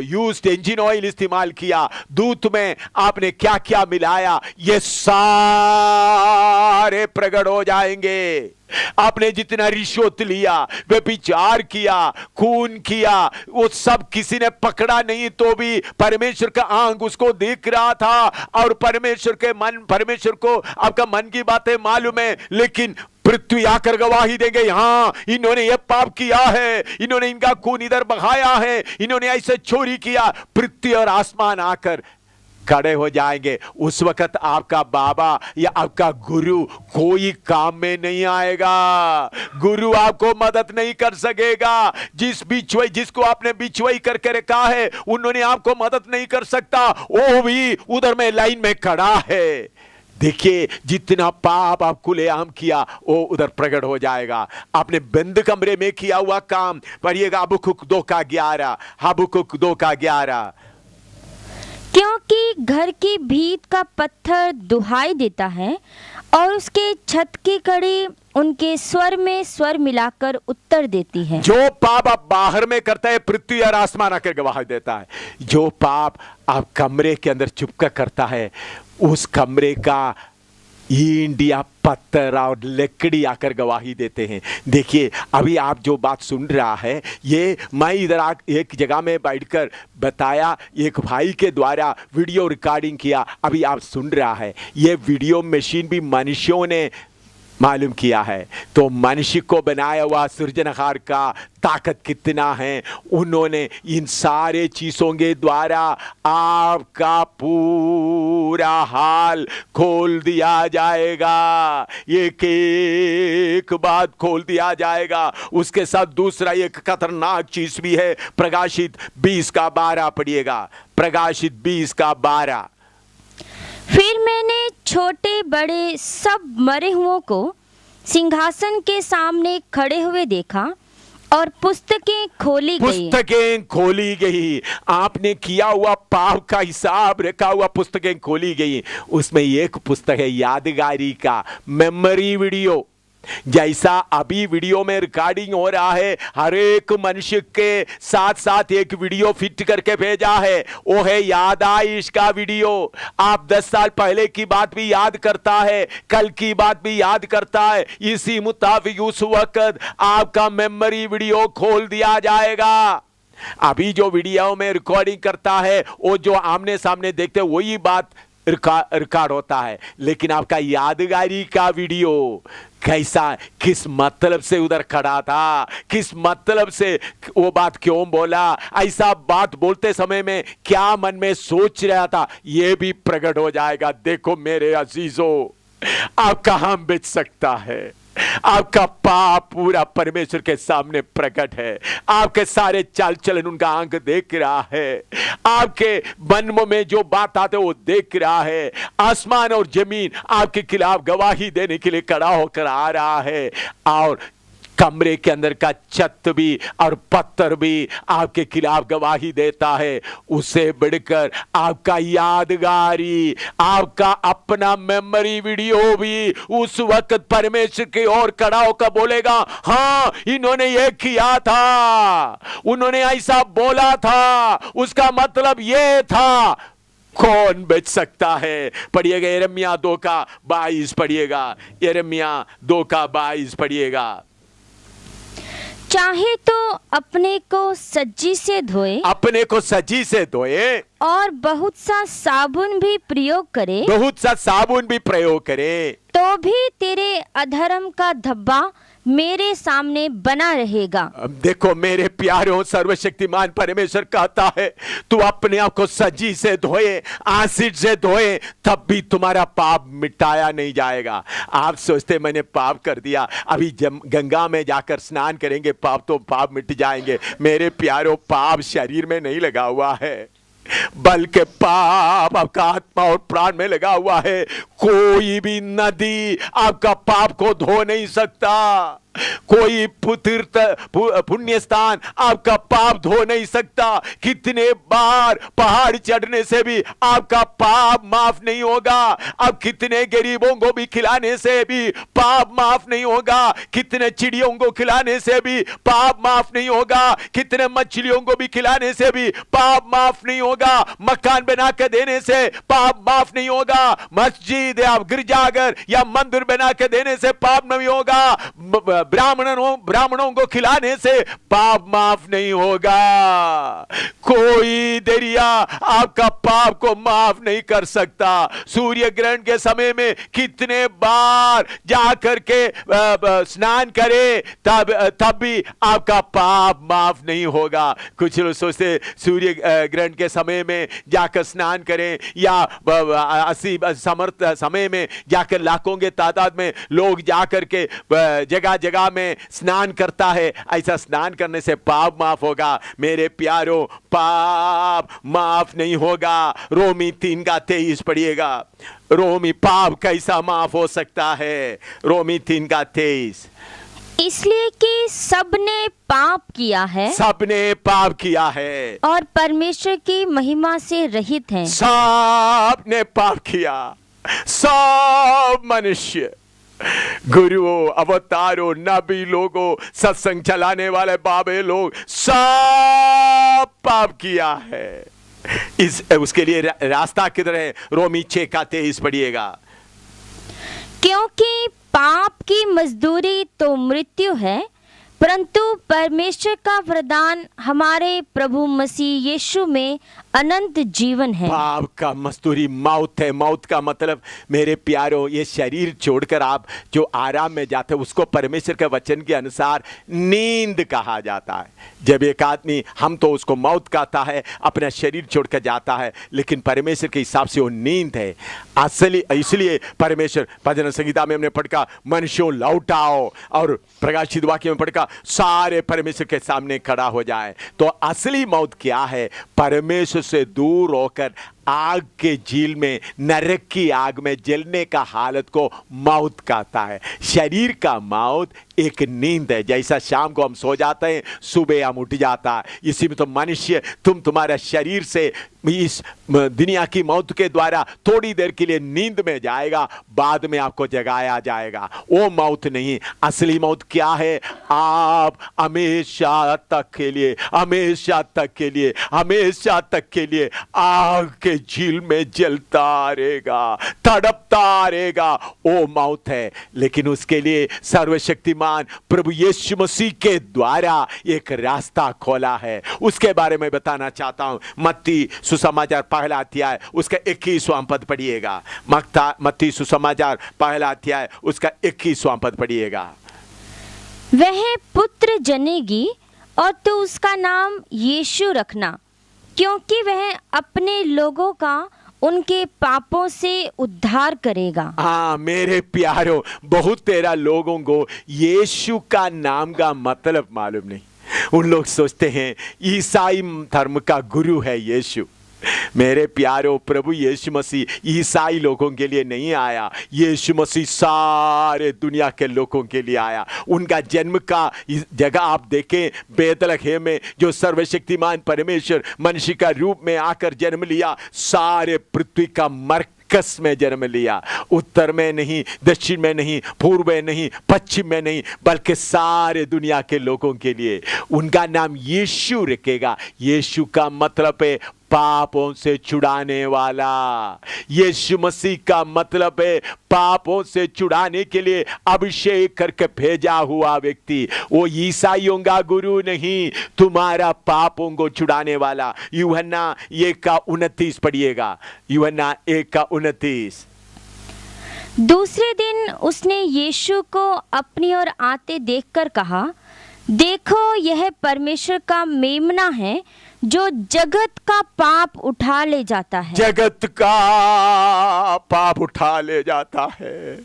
यूज्ड इंजन ऑयल इस्तेमाल किया, दूध में आपने क्या क्या मिलाया, ये सारे प्रकट हो जाएंगे। आपने जितना रिश्वत लिया, व्यभिचार किया, खून किया, वो सब किसी ने पकड़ा नहीं तो भी परमेश्वर का आंख उसको देख रहा था और परमेश्वर को आपका मन की बातें मालूम है। लेकिन पृथ्वी आकर गवाही देंगे, हाँ इन्होंने ये पाप किया है, इन्होंने इनका खून इधर बहाया है, इन्होंने ऐसे चोरी किया। पृथ्वी और आसमान आकर खड़े हो जाएंगे। उस वक्त आपका बाबा या आपका गुरु कोई काम में नहीं आएगा। गुरु आपको मदद नहीं कर सकेगा। जिसको आपने बिचवई करके रखा है, उन्होंने आपको मदद नहीं कर सकता, वो भी उधर में लाइन में खड़ा है। देखिए, जितना पाप आप खुलेआम किया वो उधर प्रकट हो जाएगा। आपने बंद कमरे में किया हुआ काम, पढ़िएगा हबक्कुक 2 का 11, हबक्कुक 2 का 11। क्योंकि घर की भीत का पत्थर दुहाई देता है और उसके छत की कड़ी उनके स्वर में स्वर मिलाकर उत्तर देती है। जो पाप आप बाहर में करता है, पृथ्वी और आसमान आकर गवाही देता है। जो पाप आप कमरे के अंदर चुपकर करता है, उस कमरे का ईंट या पत्थर और लकड़ी आकर गवाही देते हैं। देखिए अभी आप जो बात सुन रहा है ये मैं इधर एक जगह में बैठकर बताया, एक भाई के द्वारा वीडियो रिकॉर्डिंग किया, अभी आप सुन रहा है। ये वीडियो मशीन भी मनुष्यों ने मालूम किया है। तो मनुष्य को बनाया हुआ सृजनहार का ताकत कितना है, उन्होंने इन सारे चीज़ों के द्वारा आपका पूरा हाल खोल दिया जाएगा। एक एक बात खोल दिया जाएगा। उसके साथ दूसरा एक खतरनाक चीज भी है। प्रकाशित 20:12 पढ़िएगा। प्रकाशित 20:12। फिर मैंने छोटे बड़े सब मरे हुओं को सिंहासन के सामने खड़े हुए देखा और पुस्तकें खोली गई। पुस्तकें खोली गई। आपने किया हुआ पाप का हिसाब रखा हुआ पुस्तकें खोली गई। उसमें एक पुस्तक है यादगारी का मेमोरी वीडियो। जैसा अभी वीडियो में रिकॉर्डिंग हो रहा है, हर एक मनुष्य के साथ साथ एक वीडियो फिट करके भेजा है, वो है यादाइश का वीडियो। आप 10 साल पहले की बात भी याद करता है, कल की बात भी याद करता है, इसी मुताबिक उस वक्त आपका मेमोरी वीडियो खोल दिया जाएगा। अभी जो वीडियो में रिकॉर्डिंग करता है वो जो आमने सामने देखते हैं वही बात रिकॉर्ड होता है, लेकिन आपका यादगारी का वीडियो कैसा, किस मतलब से उधर खड़ा था, किस मतलब से वो बात क्यों बोला, ऐसा बात बोलते समय में क्या मन में सोच रहा था, ये भी प्रकट हो जाएगा। देखो मेरे अजीजों, आप कहां बच सकता है। आपका पाप पूरा परमेश्वर के सामने प्रकट है। आपके सारे चाल चलन उनका आंख देख रहा है। आपके मन में जो बात आते वो देख रहा है। आसमान और जमीन आपके खिलाफ गवाही देने के लिए खड़ा होकर आ रहा है। और कमरे के अंदर का छत भी और पत्थर भी आपके खिलाफ गवाही देता है। उसे बढ़कर आपका यादगारी, आपका अपना मेमोरी वीडियो भी उस वक्त परमेश्वर की ओर खड़ा होकर बोलेगा, हाँ इन्होंने ये किया था, उन्होंने ऐसा बोला था, उसका मतलब ये था। कौन बच सकता है। पढ़िएगा यिर्मयाह 2:22 पढ़िएगा। यिर्मयाह 2:22 पढ़िएगा। चाहे तो अपने को सज्जी से धोए, अपने को सज्जी से धोए और बहुत सा साबुन भी प्रयोग करे, बहुत सा साबुन भी प्रयोग करे, तो भी तेरे अधर्म का धब्बा मेरे सामने बना रहेगा। अब देखो मेरे प्यारों, सर्वशक्तिमान परमेश्वर कहता है तू अपने आप को सज्जी से धोए, आसिड से धोए, तब भी तुम्हारा पाप मिटाया नहीं जाएगा। आप सोचते मैंने पाप कर दिया, अभी गंगा में जाकर स्नान करेंगे पाप मिट जाएंगे। मेरे प्यारों, पाप शरीर में नहीं लगा हुआ है, बल्कि पाप आपका आत्मा और प्राण में लगा हुआ है। कोई भी नदी आपका पाप को धो नहीं सकता। कोई पुण्य स्थान आपका पाप धो नहीं सकता। कितने बार पहाड़ चढ़ने से भी आपका पाप माफ नहीं होगा। अब कितने गरीबों को भी खिलाने से भी पाप माफ नहीं होगा। कितने चिड़ियों को खिलाने से भी पाप माफ नहीं होगा। कितने मछलियों को भी खिलाने से भी पाप माफ नहीं होगा। मकान बना के देने से पाप माफ नहीं होगा। मस्जिद या गिरजाघर या मंदिर बना के देने से पाप नहीं होगा। ब्राह्मणों को खिलाने से पाप माफ नहीं होगा। कोई दरिया आपका पाप को माफ नहीं कर सकता। सूर्य ग्रहण के समय में कितने बार जाकर के स्नान करे, तब भी आपका पाप माफ नहीं होगा। कुछ लोग सोचते सूर्य ग्रहण के समय में जाकर स्नान करें, या 80 समर्थ समय में जाकर लाखों के तादाद में लोग जाकर के जगह जगह में स्नान करता है। ऐसा स्नान करने से पाप माफ होगा। मेरे प्यारों, पाप माफ नहीं होगा। रोमी 3:23 पढ़िएगा। रोमी, पाप कैसा माफ हो सकता है। रोमी 3:23। इसलिए कि सबने पाप किया है, सबने पाप किया है और परमेश्वर की महिमा से रहित हैं। सबने पाप किया। सब मनुष्य, गुरुओं, अवतारों, नबी लोगों, सत्संग चलाने वाले बाबे लोग, सब पाप किया है। इस उसके लिए रास्ता किधर है? रोमी 6:23 पढ़िएगा। क्योंकि पाप की मजदूरी तो मृत्यु है, परंतु परमेश्वर का वरदान हमारे प्रभु मसीह यीशु में अनंत जीवन है। पाप का मजदूरी मौत है। मौत का मतलब मेरे प्यारो, ये शरीर छोड़कर आप जो आराम में जाते हैं उसको परमेश्वर के वचन के अनुसार नींद कहा जाता है। जब एक आदमी, हम तो उसको मौत कहता है, अपना शरीर छोड़कर जाता है, लेकिन परमेश्वर के हिसाब से वो नींद है असली। इसलिए परमेश्वर भजन संगीता में हमने पढ़ा, मनुष्यों लौट आओ, और प्रकाशित वाक्य में पढ़ा सारे परमेश्वर के सामने खड़ा हो जाए। तो असली मौत क्या है? परमेश्वर से दूर होकर आग के झील में, नरक की आग में जलने का हालत को मौत कहता है। शरीर का मौत एक नींद है। जैसा शाम को हम सो जाते हैं, सुबह हम उठ जाता है, इसी में तो मनुष्य, तुम्हारा शरीर से इस दुनिया की मौत के द्वारा थोड़ी देर के लिए नींद में जाएगा, बाद में आपको जगाया जाएगा। वो मौत नहीं। असली मौत क्या है? आप हमेशा तक के लिए, हमेशा तक के लिए, हमेशा तक के लिए आग के झील में जलता रहेगा, तड़पता रहेगा। वो मौत है। लेकिन उसके लिए सर्वशक्तिमान प्रभु यीशु मसीह के द्वारा एक रास्ता खोला है। उसके बारे में बताना चाहता हूं। मत्ती सुसमाचार पहला अध्याय उसका 21वां पद पढ़िएगा। मत्ती सुसमाचार पहला अध्याय उसका 21वां पद पढ़िएगा। वह पुत्र जनेगी और तू उसका नाम यीशु रखना, क्योंकि वह अपने लोगों का उनके पापों से उद्धार करेगा। हाँ मेरे प्यारों, बहुत तेरा लोगों को यीशु का नाम का मतलब मालूम नहीं। उन लोग सोचते हैं ईसाई धर्म का गुरु है यीशु। मेरे प्यारों, प्रभु यीशु मसीह ईसाई लोगों के लिए नहीं आया। यीशु मसीह सारे दुनिया के लोगों के लिए आया। उनका जन्म का जगह आप देखें, बेतलहम में, जो सर्वशक्तिमान परमेश्वर मनुष्य का रूप में आकर जन्म लिया, सारे पृथ्वी का मरकज में जन्म लिया। उत्तर में नहीं, दक्षिण में नहीं, पूर्व में नहीं, पश्चिम में नहीं, बल्कि सारे दुनिया के लोगों के लिए। उनका नाम यीशु रखेगा। यीशु का मतलब है पापों से छुड़ाने वाला। यीशु मसीह का मतलब है पापों से छुड़ाने के लिए अभिषेक करके भेजा हुआ व्यक्ति। वो ईसाइयों का गुरु नहीं, तुम्हारा पापों को छुड़ाने वाला। यूहन्ना 1:29 पढ़िएगा। यूहन्ना 1:29। दूसरे दिन उसने यीशु को अपनी ओर आते देखकर कहा, देखो यह परमेश्वर का मेमना है जो जगत का पाप उठा ले जाता है। जगत का पाप उठा ले जाता है।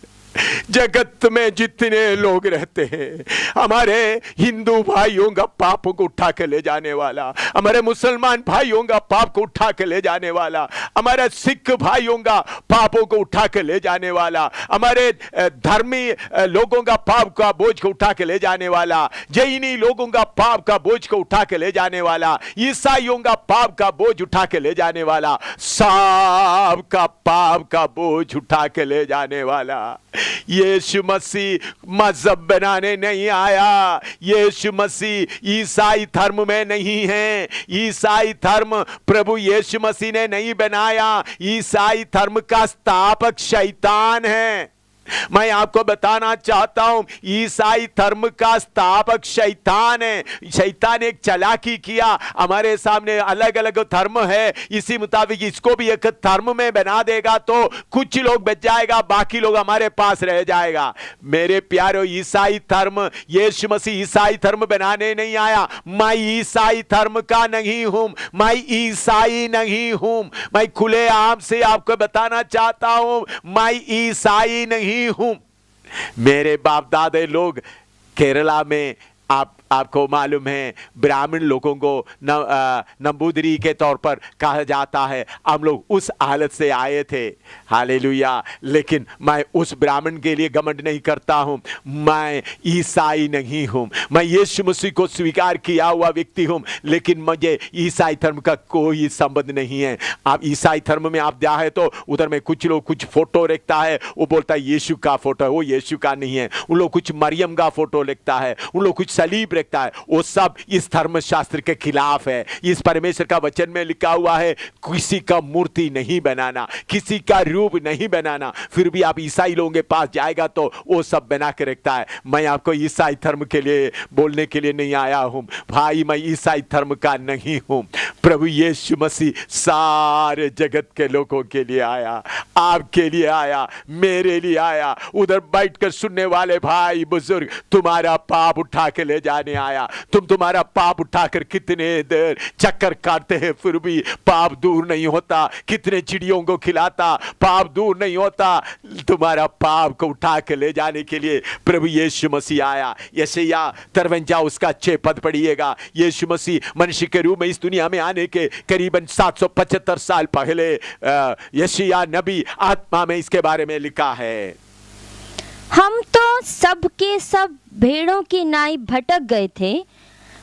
जगत में जितने लोग रहते हैं, हमारे हिंदू भाइयों का पापों को उठा के ले जाने वाला, हमारे मुसलमान भाइयों का पाप को उठा के ले जाने वाला, हमारे सिख भाइयों का पापों को उठा के ले जाने वाला, हमारे धर्मी लोगों का पाप का बोझ को उठा के ले जाने वाला, जैनी लोगों का पाप का बोझ को उठा के ले जाने वाला, ईसाइयों का पाप का बोझ उठा के ले जाने वाला, सबका पाप का बोझ उठा के ले जाने वाला। यीशु मसीह मजहब बनाने नहीं आया। यीशु मसीह ईसाई धर्म में नहीं है। ईसाई धर्म प्रभु यीशु मसीह ने नहीं बनाया। ईसाई धर्म का स्थापक शैतान है। मैं आपको बताना चाहता हूं, ईसाई धर्म का स्थापक शैतान है। शैतान एक चालाकी किया, हमारे सामने अलग अलग धर्म है, इसी मुताबिक इसको भी एक धर्म में बना देगा तो कुछ लोग बच जाएगा, बाकी लोग हमारे पास रह जाएगा। मेरे प्यारो, ईसाई धर्म, यीशु मसीह ईसाई धर्म बनाने नहीं आया। मैं ईसाई धर्म का नहीं हूं, मैं ईसाई नहीं हूं। मैं खुले आम से आपको बताना चाहता हूं, मैं ईसाई नहीं हूं। मेरे बाप दादे लोग केरला में, आपको मालूम है, ब्राह्मण लोगों को नंबूदरी के तौर पर कहा जाता है। हम लोग उस हालत से आए थे। हालेलुया। लेकिन मैं उस ब्राह्मण के लिए घमंड नहीं करता हूं। मैं ईसाई नहीं हूं। मैं यीशु मसीह को स्वीकार किया हुआ व्यक्ति हूं, लेकिन मुझे ईसाई धर्म का कोई संबंध नहीं है। आप ईसाई धर्म में आप जाए तो उधर में कुछ लोग कुछ फोटो रखता है, वो बोलता है यीशु का फोटो है, वो यीशु का नहीं है। उन लोग कुछ मरियम का फोटो लिखता है, उन लोग कुछ सलीब रखता है, वो सब इस धर्मशास्त्र के खिलाफ है। इस परमेश्वर का वचन में लिखा हुआ है किसी का मूर्ति नहीं बनाना, किसी का रूप नहीं बनाना। फिर भी आप ईसाई लोगों के पास जाएगा तो वो सब बना के रखता है। मैं आपको ईसाई धर्म के लिए बोलने के लिए नहीं आया हूं भाई, मैं ईसाई धर्म का नहीं हूं। प्रभु यीशु मसीह सारे जगत के लोगों के लिए आया, आपके लिए आया, मेरे लिए आया। उधर बैठकर सुनने वाले भाई बुजुर्ग, तुम्हारा पाप उठा के ले जाने आया। तुम्हारा पाप उठाकर कितने देर चक्कर काटते हैं फिर भी पाप दूर नहीं होता। कितने चिड़ियों को खिलाता, पाप दूर नहीं होता। तुम्हारा पाप को उठा के ले जाने के लिए प्रभु यीशु मसीह आया। यशायाह 53 उसका 6 पद पढ़िएगा। यीशु मसीह मनुष्य के रूप में इस दुनिया में आने के करीबन 775 साल पहले यशायाह नबी आत्मा में इसके बारे में लिखा है, हम तो सब के सब भेड़ों की नाई भटक गए थे,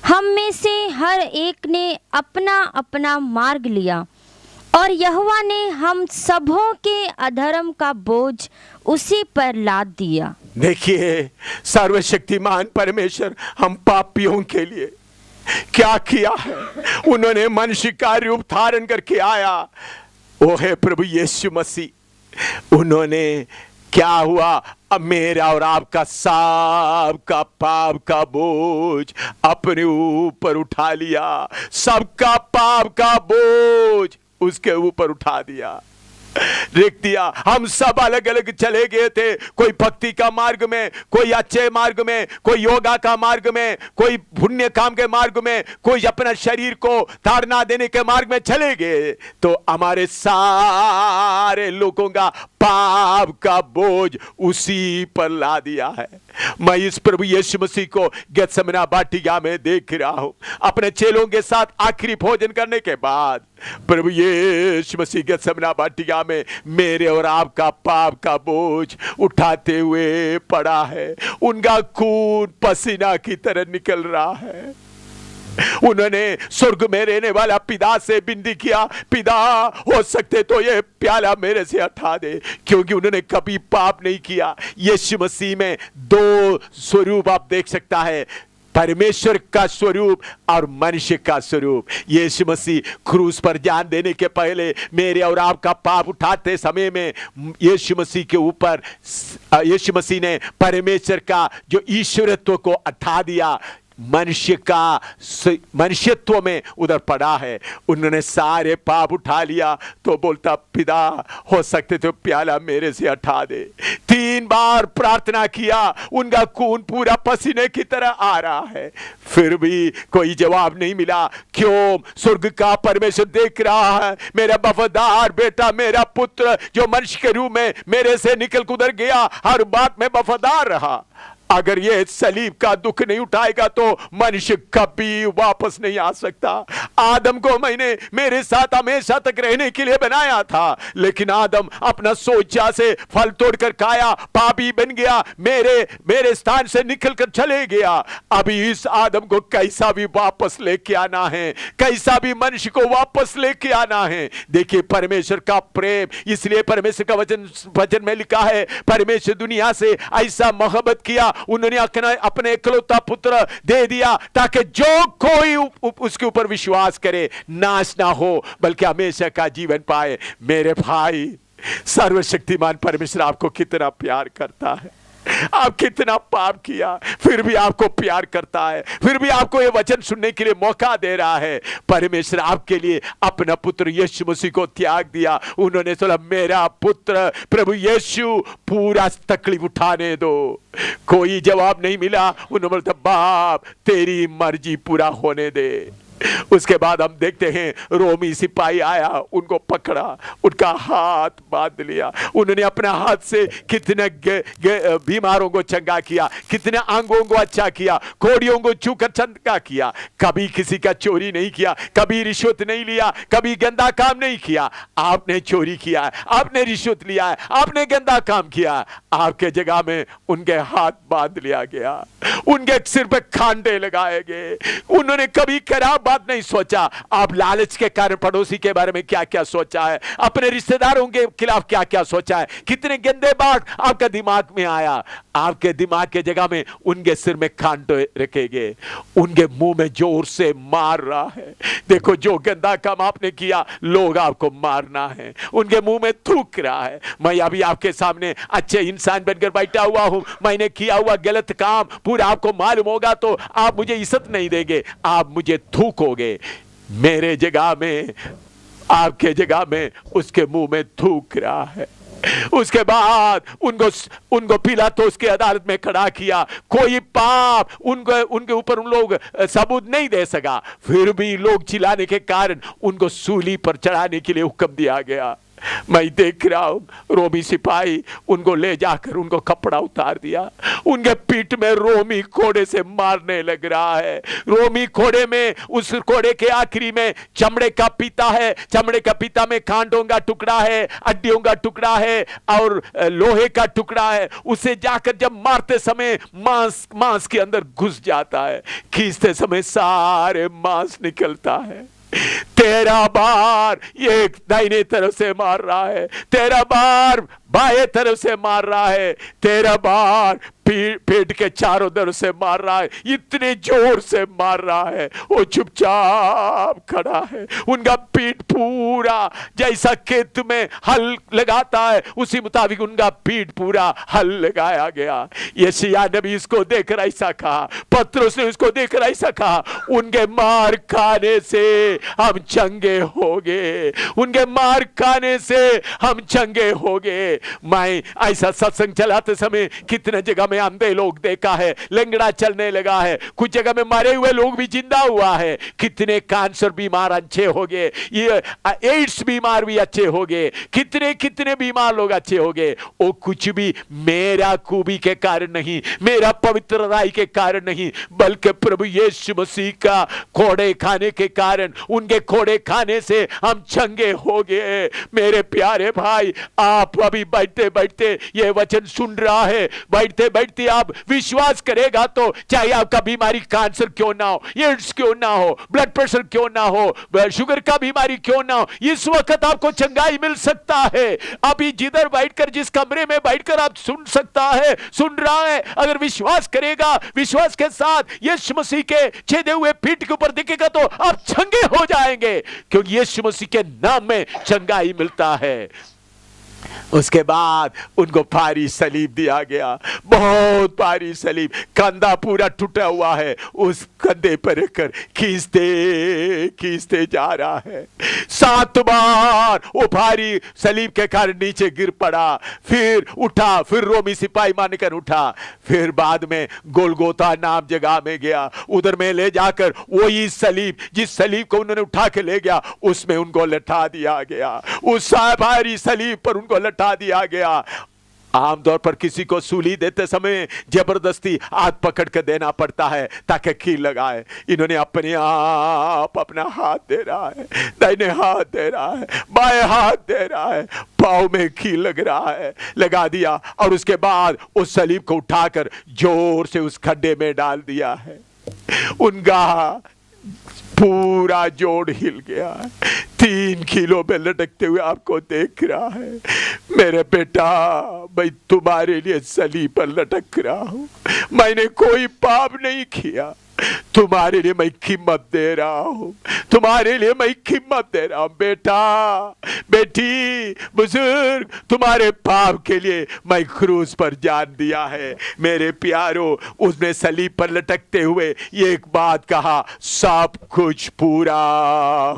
हम में से हर एक ने अपना अपना मार्ग लिया, और यहोवा ने हम सबों के अधर्म का बोझ उसी पर लाद दिया। देखिए सर्वशक्तिमान परमेश्वर हम पापियों के लिए क्या किया है। उन्होंने मनुष्य का रूप धारण करके आया, वो है प्रभु यीशु मसीह। उन्होंने क्या हुआ, अब मेरा और आपका सबका पाप का बोझ अपने ऊपर उठा लिया। सबका पाप का बोझ उसके ऊपर उठा दिया, लिख दिया। हम सब अलग अलग चले गए थे, कोई भक्ति का मार्ग में, कोई अच्छे मार्ग में, कोई योगा का मार्ग में, कोई पुण्य काम के मार्ग में, कोई अपना शरीर को ताड़ना देने के मार्ग में चले गए। तो हमारे सारे लोगों का पाप का बोझ उसी पर ला दिया है। मैं इस प्रभु यीशु मसीह को गेत्सेमनी वाटिका में देख रहा हूं। अपने चेलों के साथ आखिरी भोजन करने के बाद प्रभु यीशु मसीह गेत्सेमनी वाटिका में मेरे और आपका पाप का बोझ उठाते हुए पड़ा है। उनका खून पसीना की तरह निकल रहा है। उन्होंने स्वर्ग में रहने वाला पिता से विनती किया, पिता हो सकते तो ये प्याला मेरे से हटा दे, क्योंकि उन्होंने कभी पाप नहीं किया। यीशु मसीह में 2 स्वरूप आप देख सकता है, परमेश्वर का स्वरूप और मनुष्य का स्वरूप। यीशु मसीह क्रूस पर जान देने के पहले मेरे और आपका पाप उठाते समय में यीशु मसीह के ऊपर यीशु मसीह ने परमेश्वर का जो ईश्वरत्व को हटा दिया, मनुष्य का मनुष्यत्व में उधर पड़ा है। उन्होंने सारे पाप उठा लिया तो बोलता, पिता हो सकते तो प्याला मेरे से हटा दे। 3 बार प्रार्थना किया, उनका खून पूरा पसीने की तरह आ रहा है, फिर भी कोई जवाब नहीं मिला। क्यों? स्वर्ग का परमेश्वर देख रहा है, मेरा वफादार बेटा, मेरा पुत्र जो मनुष्य के रूप में मेरे से निकल कुदर गया, हर बात में वफादार रहा। अगर ये सलीब का दुख नहीं उठाएगा तो मनुष्य कभी वापस नहीं आ सकता। आदम को मैंने मेरे साथ हमेशा तक रहने के लिए बनाया था, लेकिन आदम अपना सोचा से फल तोड़कर खाया, पापी बन गया, मेरे स्थान से निकलकर चले गया। अभी इस आदम को कैसा भी वापस लेके आना है, कैसा भी मनुष्य को वापस लेके आना है। देखिए परमेश्वर का प्रेम, इसलिए परमेश्वर का वचन में लिखा है, परमेश्वर दुनिया से ऐसा मोहब्बत किया, उन्होंने अपने इकलौता पुत्र दे दिया ताकि जो कोई उसके ऊपर विश्वास करे नाश ना हो बल्कि हमेशा का जीवन पाए। मेरे भाई, सर्वशक्तिमान परमेश्वर आपको कितना प्यार करता है। आप कितना पाप किया फिर भी आपको प्यार करता है, फिर भी आपको ये वचन सुनने के लिए मौका दे रहा है। परमेश्वर आपके लिए अपना पुत्र यीशु मसीह को त्याग दिया। उन्होंने सोचा मेरा पुत्र प्रभु यीशु पूरा तकलीफ उठाने दो। कोई जवाब नहीं मिला। उन्होंने बोला बाप तेरी मर्जी पूरा होने दे। उसके बाद हम देखते हैं रोमी सिपाही आया, उनको पकड़ा, उनका हाथ बांध लिया। उन्होंने अपने हाथ से कितने बीमारों को चंगा किया, कितने अंगों को अच्छा किया, कोड़ियों को छूकर चंगा किया। कभी किसी का चोरी नहीं किया, कभी रिश्वत नहीं लिया, कभी गंदा काम नहीं किया। आपने चोरी किया है, आपने रिश्वत लिया है, आपने गंदा काम किया, आपके जगह में उनके हाथ बांध लिया गया, उनके सिर पे खांडे लगाए गए। उन्होंने कभी खराब बात नहीं सोचा। आप लालच के कारण पड़ोसी के बारे में क्या क्या सोचा है, अपने रिश्तेदारों के खिलाफ क्या क्या सोचा है, कितने गंदे बात आपका दिमाग में आया। आपके दिमाग के जगह में उनके सिर में कांटे रखेंगे, उनके मुंह में जोर से मार रहा है। देखो जो गंदा काम आपने किया, लोग आपको मारना है, उनके मुंह में थूक रहा है। मैं अभी आपके सामने अच्छे इंसान बनकर बैठा हुआ हूं, मैंने किया हुआ गलत काम पूरा आपको मालूम होगा तो आप मुझे इज्जत नहीं देंगे, आप मुझे थूकोगे। मेरे जगह में, आपके जगह में उसके मुंह में थूक रहा है। उसके बाद उनको पिलातुस की अदालत में खड़ा किया, कोई पाप उनके ऊपर उन लोग सबूत नहीं दे सका, फिर भी लोग चिल्लाने के कारण उनको सूली पर चढ़ाने के लिए हुक्म दिया गया। मैं देख रहा हूं रोमी सिपाही उनको ले जाकर उनको कपड़ा उतार दिया, उनके पीठ में रोमी कोड़े से मारने लग रहा है। रोमी कोड़े में, उस कोड़े के आखिरी में चमड़े का पीता है, चमड़े का पीता में कांटों का टुकड़ा है, हड्डियों का टुकड़ा है और लोहे का टुकड़ा है। उसे जाकर जब मारते समय मांस के अंदर घुस जाता है, खींचते समय सारे मांस निकलता है। 13 बार एक दाहिने तरफ से मार रहा है, 13 बार बाएं तरफ से मार रहा है, 13 बार पेट के चारों तरफ से मार रहा है। इतने जोर से मार रहा है, वो चुपचाप खड़ा है। उनका पीठ पूरा जैसा खेत में हल लगाता है, उसी मुताबिक उनका पीठ पूरा हल लगाया गया। यशायाह नबी इसको देखकर ऐसा कहा, पतरस ने इसको देखकर ऐसा कहा, उनके मार खाने से हम चंगे होंगे, उनके मार खाने से हम चंगे होंगे। मैं ऐसा सत्संग चलाते समय कितने जगह में अंधे लोग देखा है, लंगड़ा चलने लगा है, कुछ जगह में मरे हुए लोग भी जिंदा हुआ है, कितने कैंसर बीमार अच्छे हो गए, ये एड्स बीमार भी अच्छे हो गए, कितने कितने बीमार लोग अच्छे हो गए। वो कुछ भी मेरा खूबी के कारण नहीं, मेरा पवित्र राय के कारण नहीं, बल्कि प्रभु यीशु मसीह का कोड़े खाने के कारण, उनके कोड़े खाने से हम चंगे हो गए। मेरे प्यारे भाई, आप अभी बैठते बैठते ये वचन सुन रहा है, बैठते बैठते आप विश्वास करेगा तो चाहे आपका बीमारी कैंसर क्यों ना हो, एड्स क्यों ना हो, ब्लड प्रेशर क्यों ना हो, शुगर का बीमारी क्यों ना हो, इस वक्त आपको चंगाई मिल सकता है। अभी जिधर बैठकर, जिस कमरे में बैठकर आप सुन सकता है, सुन रहा है, अगर विश्वास करेगा, विश्वास के साथ यीशु मसीह के छेदे हुए पीठ के ऊपर दिखेगा तो आप चंगे हो जाएंगे, क्योंकि यीशु मसीह के नाम में चंगाई मिलता है। उसके बाद उनको भारी सलीब दिया गया, बहुत भारी सलीब, कंधा पूरा टूटा हुआ है, उस कंधे पर रखकर खींचते खींचते जा रहा है। 7 बार वो भारी सलीब के कारण नीचे गिर पड़ा, फिर उठा, फिर रोमी सिपाही मानकर उठा, फिर बाद में गोलगोता नाम जगह में गया, उधर में ले जाकर वही सलीब, जिस सलीब को उन्होंने उठा के ले गया, उसमें उनको लटा दिया गया, उस भारी सलीब पर उनको लटा दिया गया। आमतौर पर किसी को सूली देते समय जबरदस्ती हाथ पकड़ कर देना पड़ता है ताकि कील लगाए। इन्होंने अपने आप अपना हाथ दे रहा है, दाहिने हाथ दे रहा है, बाएं हाथ दे रहा है, पाँव में कील लग रहा है, लगा दिया, और उसके बाद उस सलीब को उठाकर जोर से उस खड्डे में डाल दिया है। उनका पूरा जोड़ हिल गया, 3 किलो में लटकते हुए आपको देख रहा है। मेरे बेटा, मैं तुम्हारे लिए सलीब पर लटक रहा हूं, मैंने कोई पाप नहीं किया, तुम्हारे लिए मैं कीमत दे रहा हूं, तुम्हारे लिए मैं कीमत दे रहा हूं। बेटा, बेटी, बुजुर्ग, तुम्हारे पाप के लिए मैं क्रूस पर जान दिया है। मेरे प्यारो, उसने सलीब पर लटकते हुए एक बात कहा, सब कुछ पूरा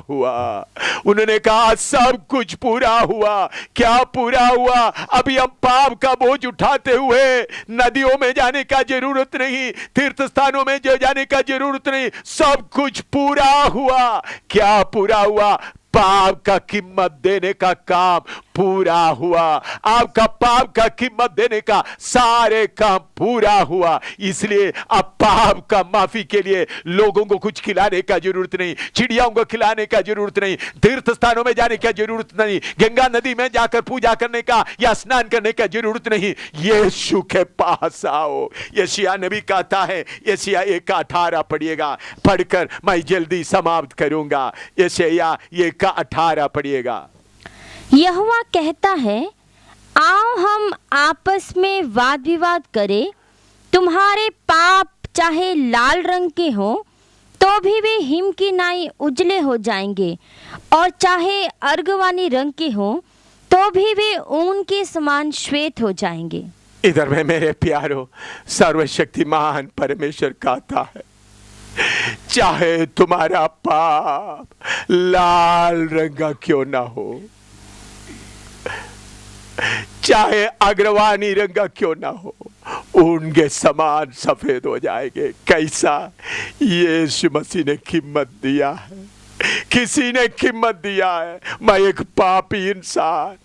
हुआ। उन्होंने कहा सब कुछ पूरा हुआ। क्या पूरा हुआ? अभी हम पाप का बोझ उठाते हुए नदियों में जाने का जरूरत नहीं, तीर्थ स्थानों में जाने का जरूरत नहीं, सब कुछ पूरा हुआ। क्या पूरा हुआ? पाप का कीमत देने का काम पूरा हुआ, आपका पाप का कीमत देने का सारे काम पूरा हुआ। इसलिए अब पाप का माफी के लिए लोगों को कुछ खिलाने का जरूरत नहीं, चिड़ियाओं को खिलाने का जरूरत नहीं, तीर्थ स्थानों में जाने की जरूरत नहीं, गंगा नदी में जाकर पूजा करने का या स्नान करने का जरूरत नहीं। यीशु के पास आओ। यशायाह नबी कहता है, यशायाह 1:18 पढ़िएगा, पढ़कर मैं जल्दी समाप्त करूंगा। यशायाह 1:18 पढ़िएगा। यहोवा कहता है, आओ हम आपस में वाद विवाद करें। तुम्हारे पाप चाहे लाल रंग के हो तो भी वे हिम की नाई उजले हो जाएंगे, और चाहे अर्गवानी रंग के हो तो भी वे ऊन के समान श्वेत हो जाएंगे। इधर में मेरे प्यारों, सर्वशक्तिमान परमेश्वर कहता है, चाहे तुम्हारा पाप लाल रंग का क्यों ना हो, चाहे अग्रवानी रंग का क्यों ना हो, उनके समान सफेद हो जाएंगे। कैसा? यीशु मसीह ने कीमत दिया है, किसी ने कीमत दिया है। मैं एक पापी इंसान,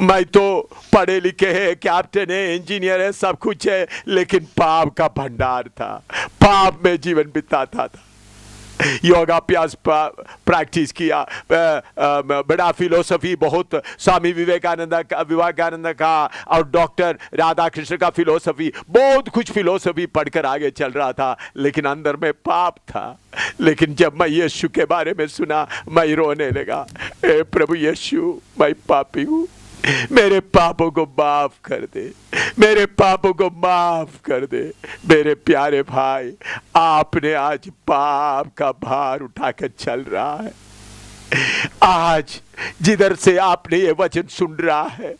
मैं तो पढ़े लिखे है, कैप्टन है, इंजीनियर है, सब कुछ है, लेकिन पाप का भंडार था, पाप में जीवन बिताता था। योगाभ्यास प्रैक्टिस किया, बड़ा फिलोसफी, बहुत स्वामी विवेकानंद का और डॉक्टर राधा कृष्ण का फिलोसफी, बहुत कुछ फिलोसफी पढ़कर आगे चल रहा था, लेकिन अंदर में पाप था। लेकिन जब मैं यीशु के बारे में सुना, मैं रोने लगा, ए प्रभु यीशु, मैं पापी हूँ, मेरे पापों को माफ कर दे, मेरे पापों को माफ कर दे। मेरे प्यारे भाई, आपने आज पाप का भार उठाकर चल रहा है। आज जिधर से आपने ये वचन सुन रहा है,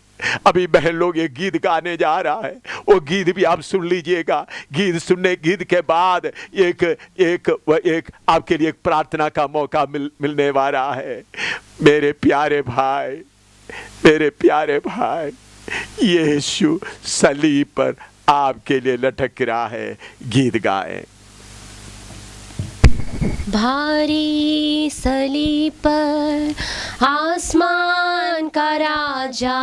अभी बहन लोग ये गीत गाने जा रहा है, वो गीत भी आप सुन लीजिएगा। गीत के बाद एक आपके लिए एक प्रार्थना का मौका मिलने वाला है। मेरे प्यारे भाई, मेरे प्यारे भाई, यीशु सलीब पर आपके लिए लटक रहा है। गीत गाएं। भारी सलीब पर आसमान का राजा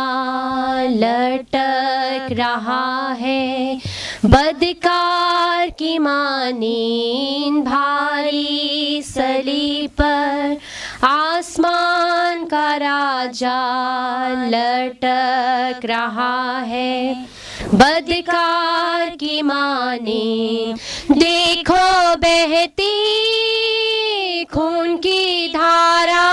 लटक रहा है, बदकार की मानीन भारी सलीब पर आसमान का राजा लटक रहा है, बदकार की माने। देखो बहती खून की धारा,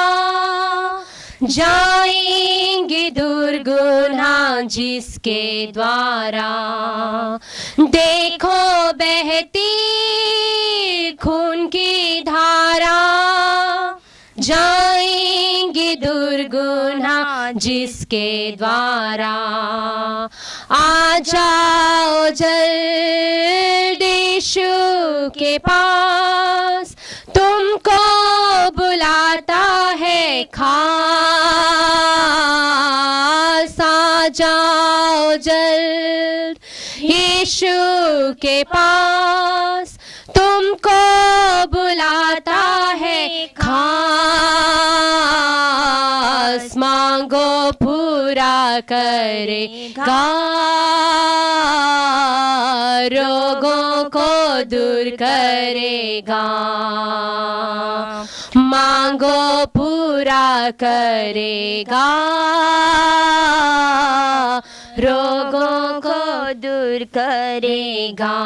जाएंगे दुर्गुनाह जिसके द्वारा। देखो बहती खून की धारा, जाएंगे दुर्गुनाह जिसके द्वारा। आ जाओ जल्द यीशु के पास, तुमको बुलाता है खास। आ जाओ जल्द यीशु के पास, तुमको बुलाता है खास। मांगो पूरा करेगा, रोगों को दूर करेगा। मांगो पूरा करेगा, रोगों को दूर करेगा।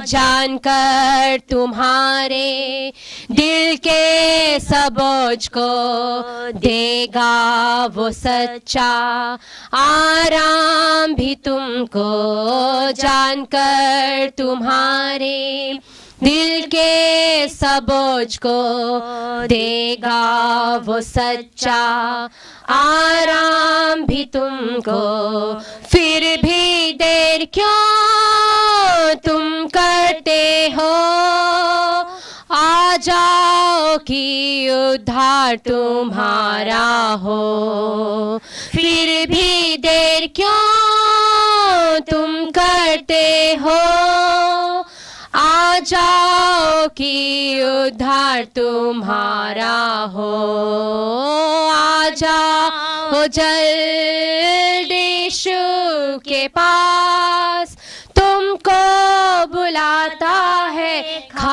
जानकर तुम्हारे दिल के सबोझ को देगा वो सच्चा आराम भी तुमको। जानकर तुम्हारे दिल के सबोझ को देगा वो सच्चा आराम भी तुमको। फिर भी देर क्यों तुम करते हो, आ जाओ कि उद्धार तुम्हारा हो। फिर भी देर क्यों तुम करते हो, आ जाओ कि उद्धार तुम्हारा हो, आ जाओ जल्दी यीशु के पास, तुमको बुलाता है खास।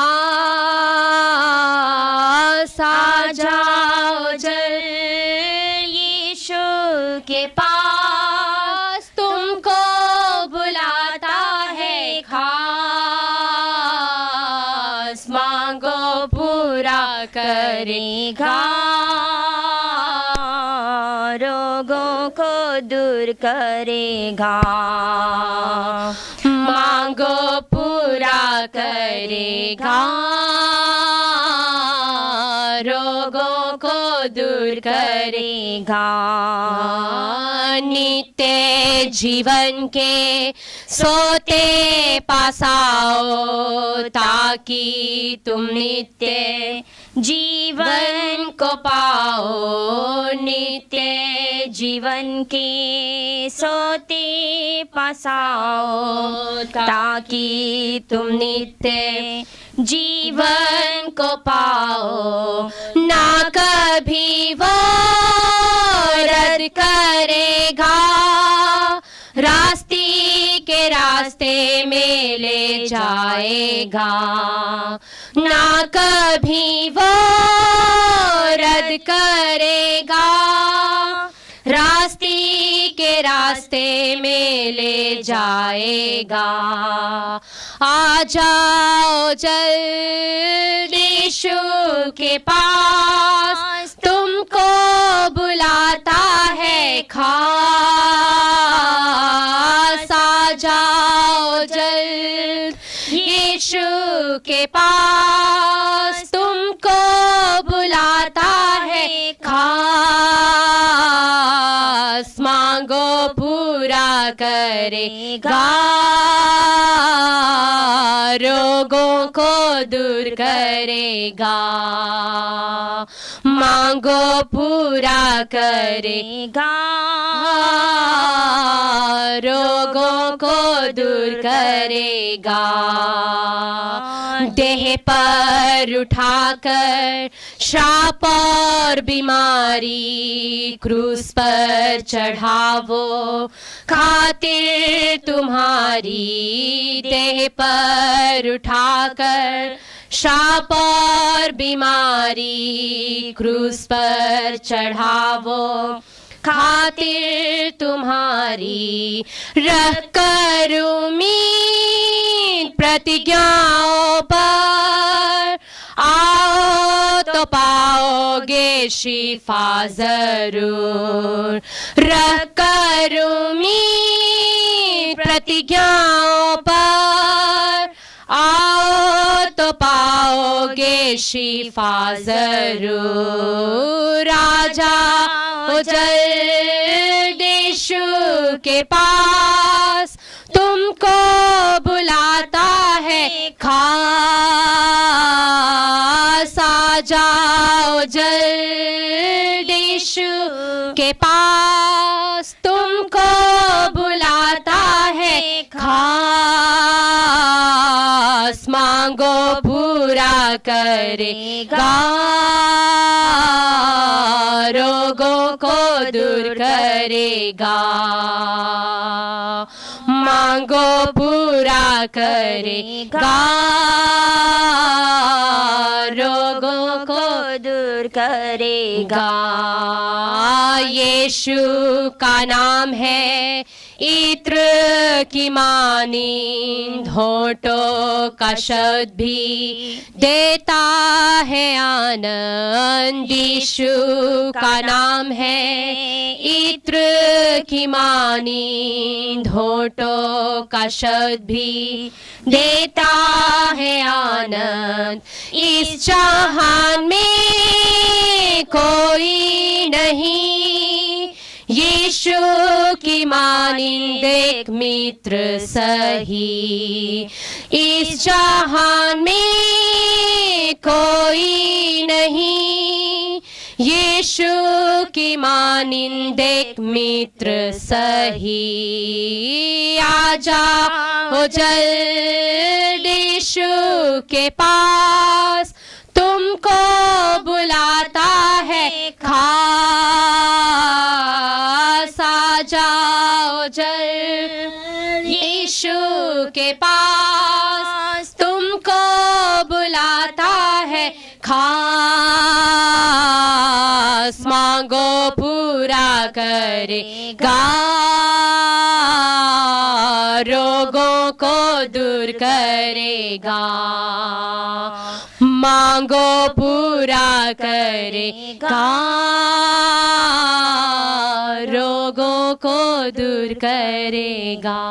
आ जाओ जल्दी यीशु के पास, तुमको बुलाता है खास। मांगो पूरा करेगा, रोगों को दूर करेगा। मांगो पूरा करेगा, रोगों को दूर करेगा। नित्य जीवन के सोते पास आओ, ताकि तुम नित्य जीवन को पाओ। नित्य जीवन के सोते पास आओ, ताकि तुम नित्य जीवन को पाओ। ना कभी वो रद्द करेगा, रास्ते के रास्ते में ले जाएगा। ना कभी वो रद्द करेगा, रास्ते के रास्ते में ले जाएगा। आ जाओ जल्दी यीशु के पास, तुमको बुलाता है खास। आ जाओ जल्दी यीशु के पास, तुमको बुलाता है खास। मांगो पूरा करेगा, रोगों को दूर करेगा। मांगो पूरा करेगा, रोगों को दूर करेगा। देह पर उठाकर श्राप और बीमारी, क्रूस पर चढ़ावो खातिर तुम्हारी। देह पर उठाकर श्राप और बीमारी, क्रूस पर चढ़ावो खातिर तुम्हारी। रख कर उम्मीद प्रतिज्ञाओं पर, आओ तो पाओगे शिफा जरूर। रख कर उम्मीद प्रतिज्ञाओं पर, आओ तो पाओगे शिफा जरूर। राजा जल्दी यीशु के पास, तुमको बुलाता है खास। आ जाओ जल्दी यीशु के पास, तुमको बुलाता है खास। मांगो पूरा करेगा, रोगों को दूर करेगा। मांगो पूरा करेगा, रोगों को दूर करेगा। यीशु का नाम है इत्र की मानी, होठों का शब्द भी देता है आनंद। यीशु का नाम है इत्र की मानी, होठों का शब्द भी देता है आनंद। इस जहान में कोई नहीं यीशु की मानिंद एक मित्र सही। इस जहान में कोई नहीं यीशु की मानिंद मित्र सही, आजा हो जल्दी यीशु के पास, तुमको बुलाता है खास। आ जाओ जल्द यीशु के पास, तुमको बुलाता है खास। मांगो पूरा करेगा, रोगों को दूर करेगा। मांगो पूरा करेगा, रोगों को दूर करेगा।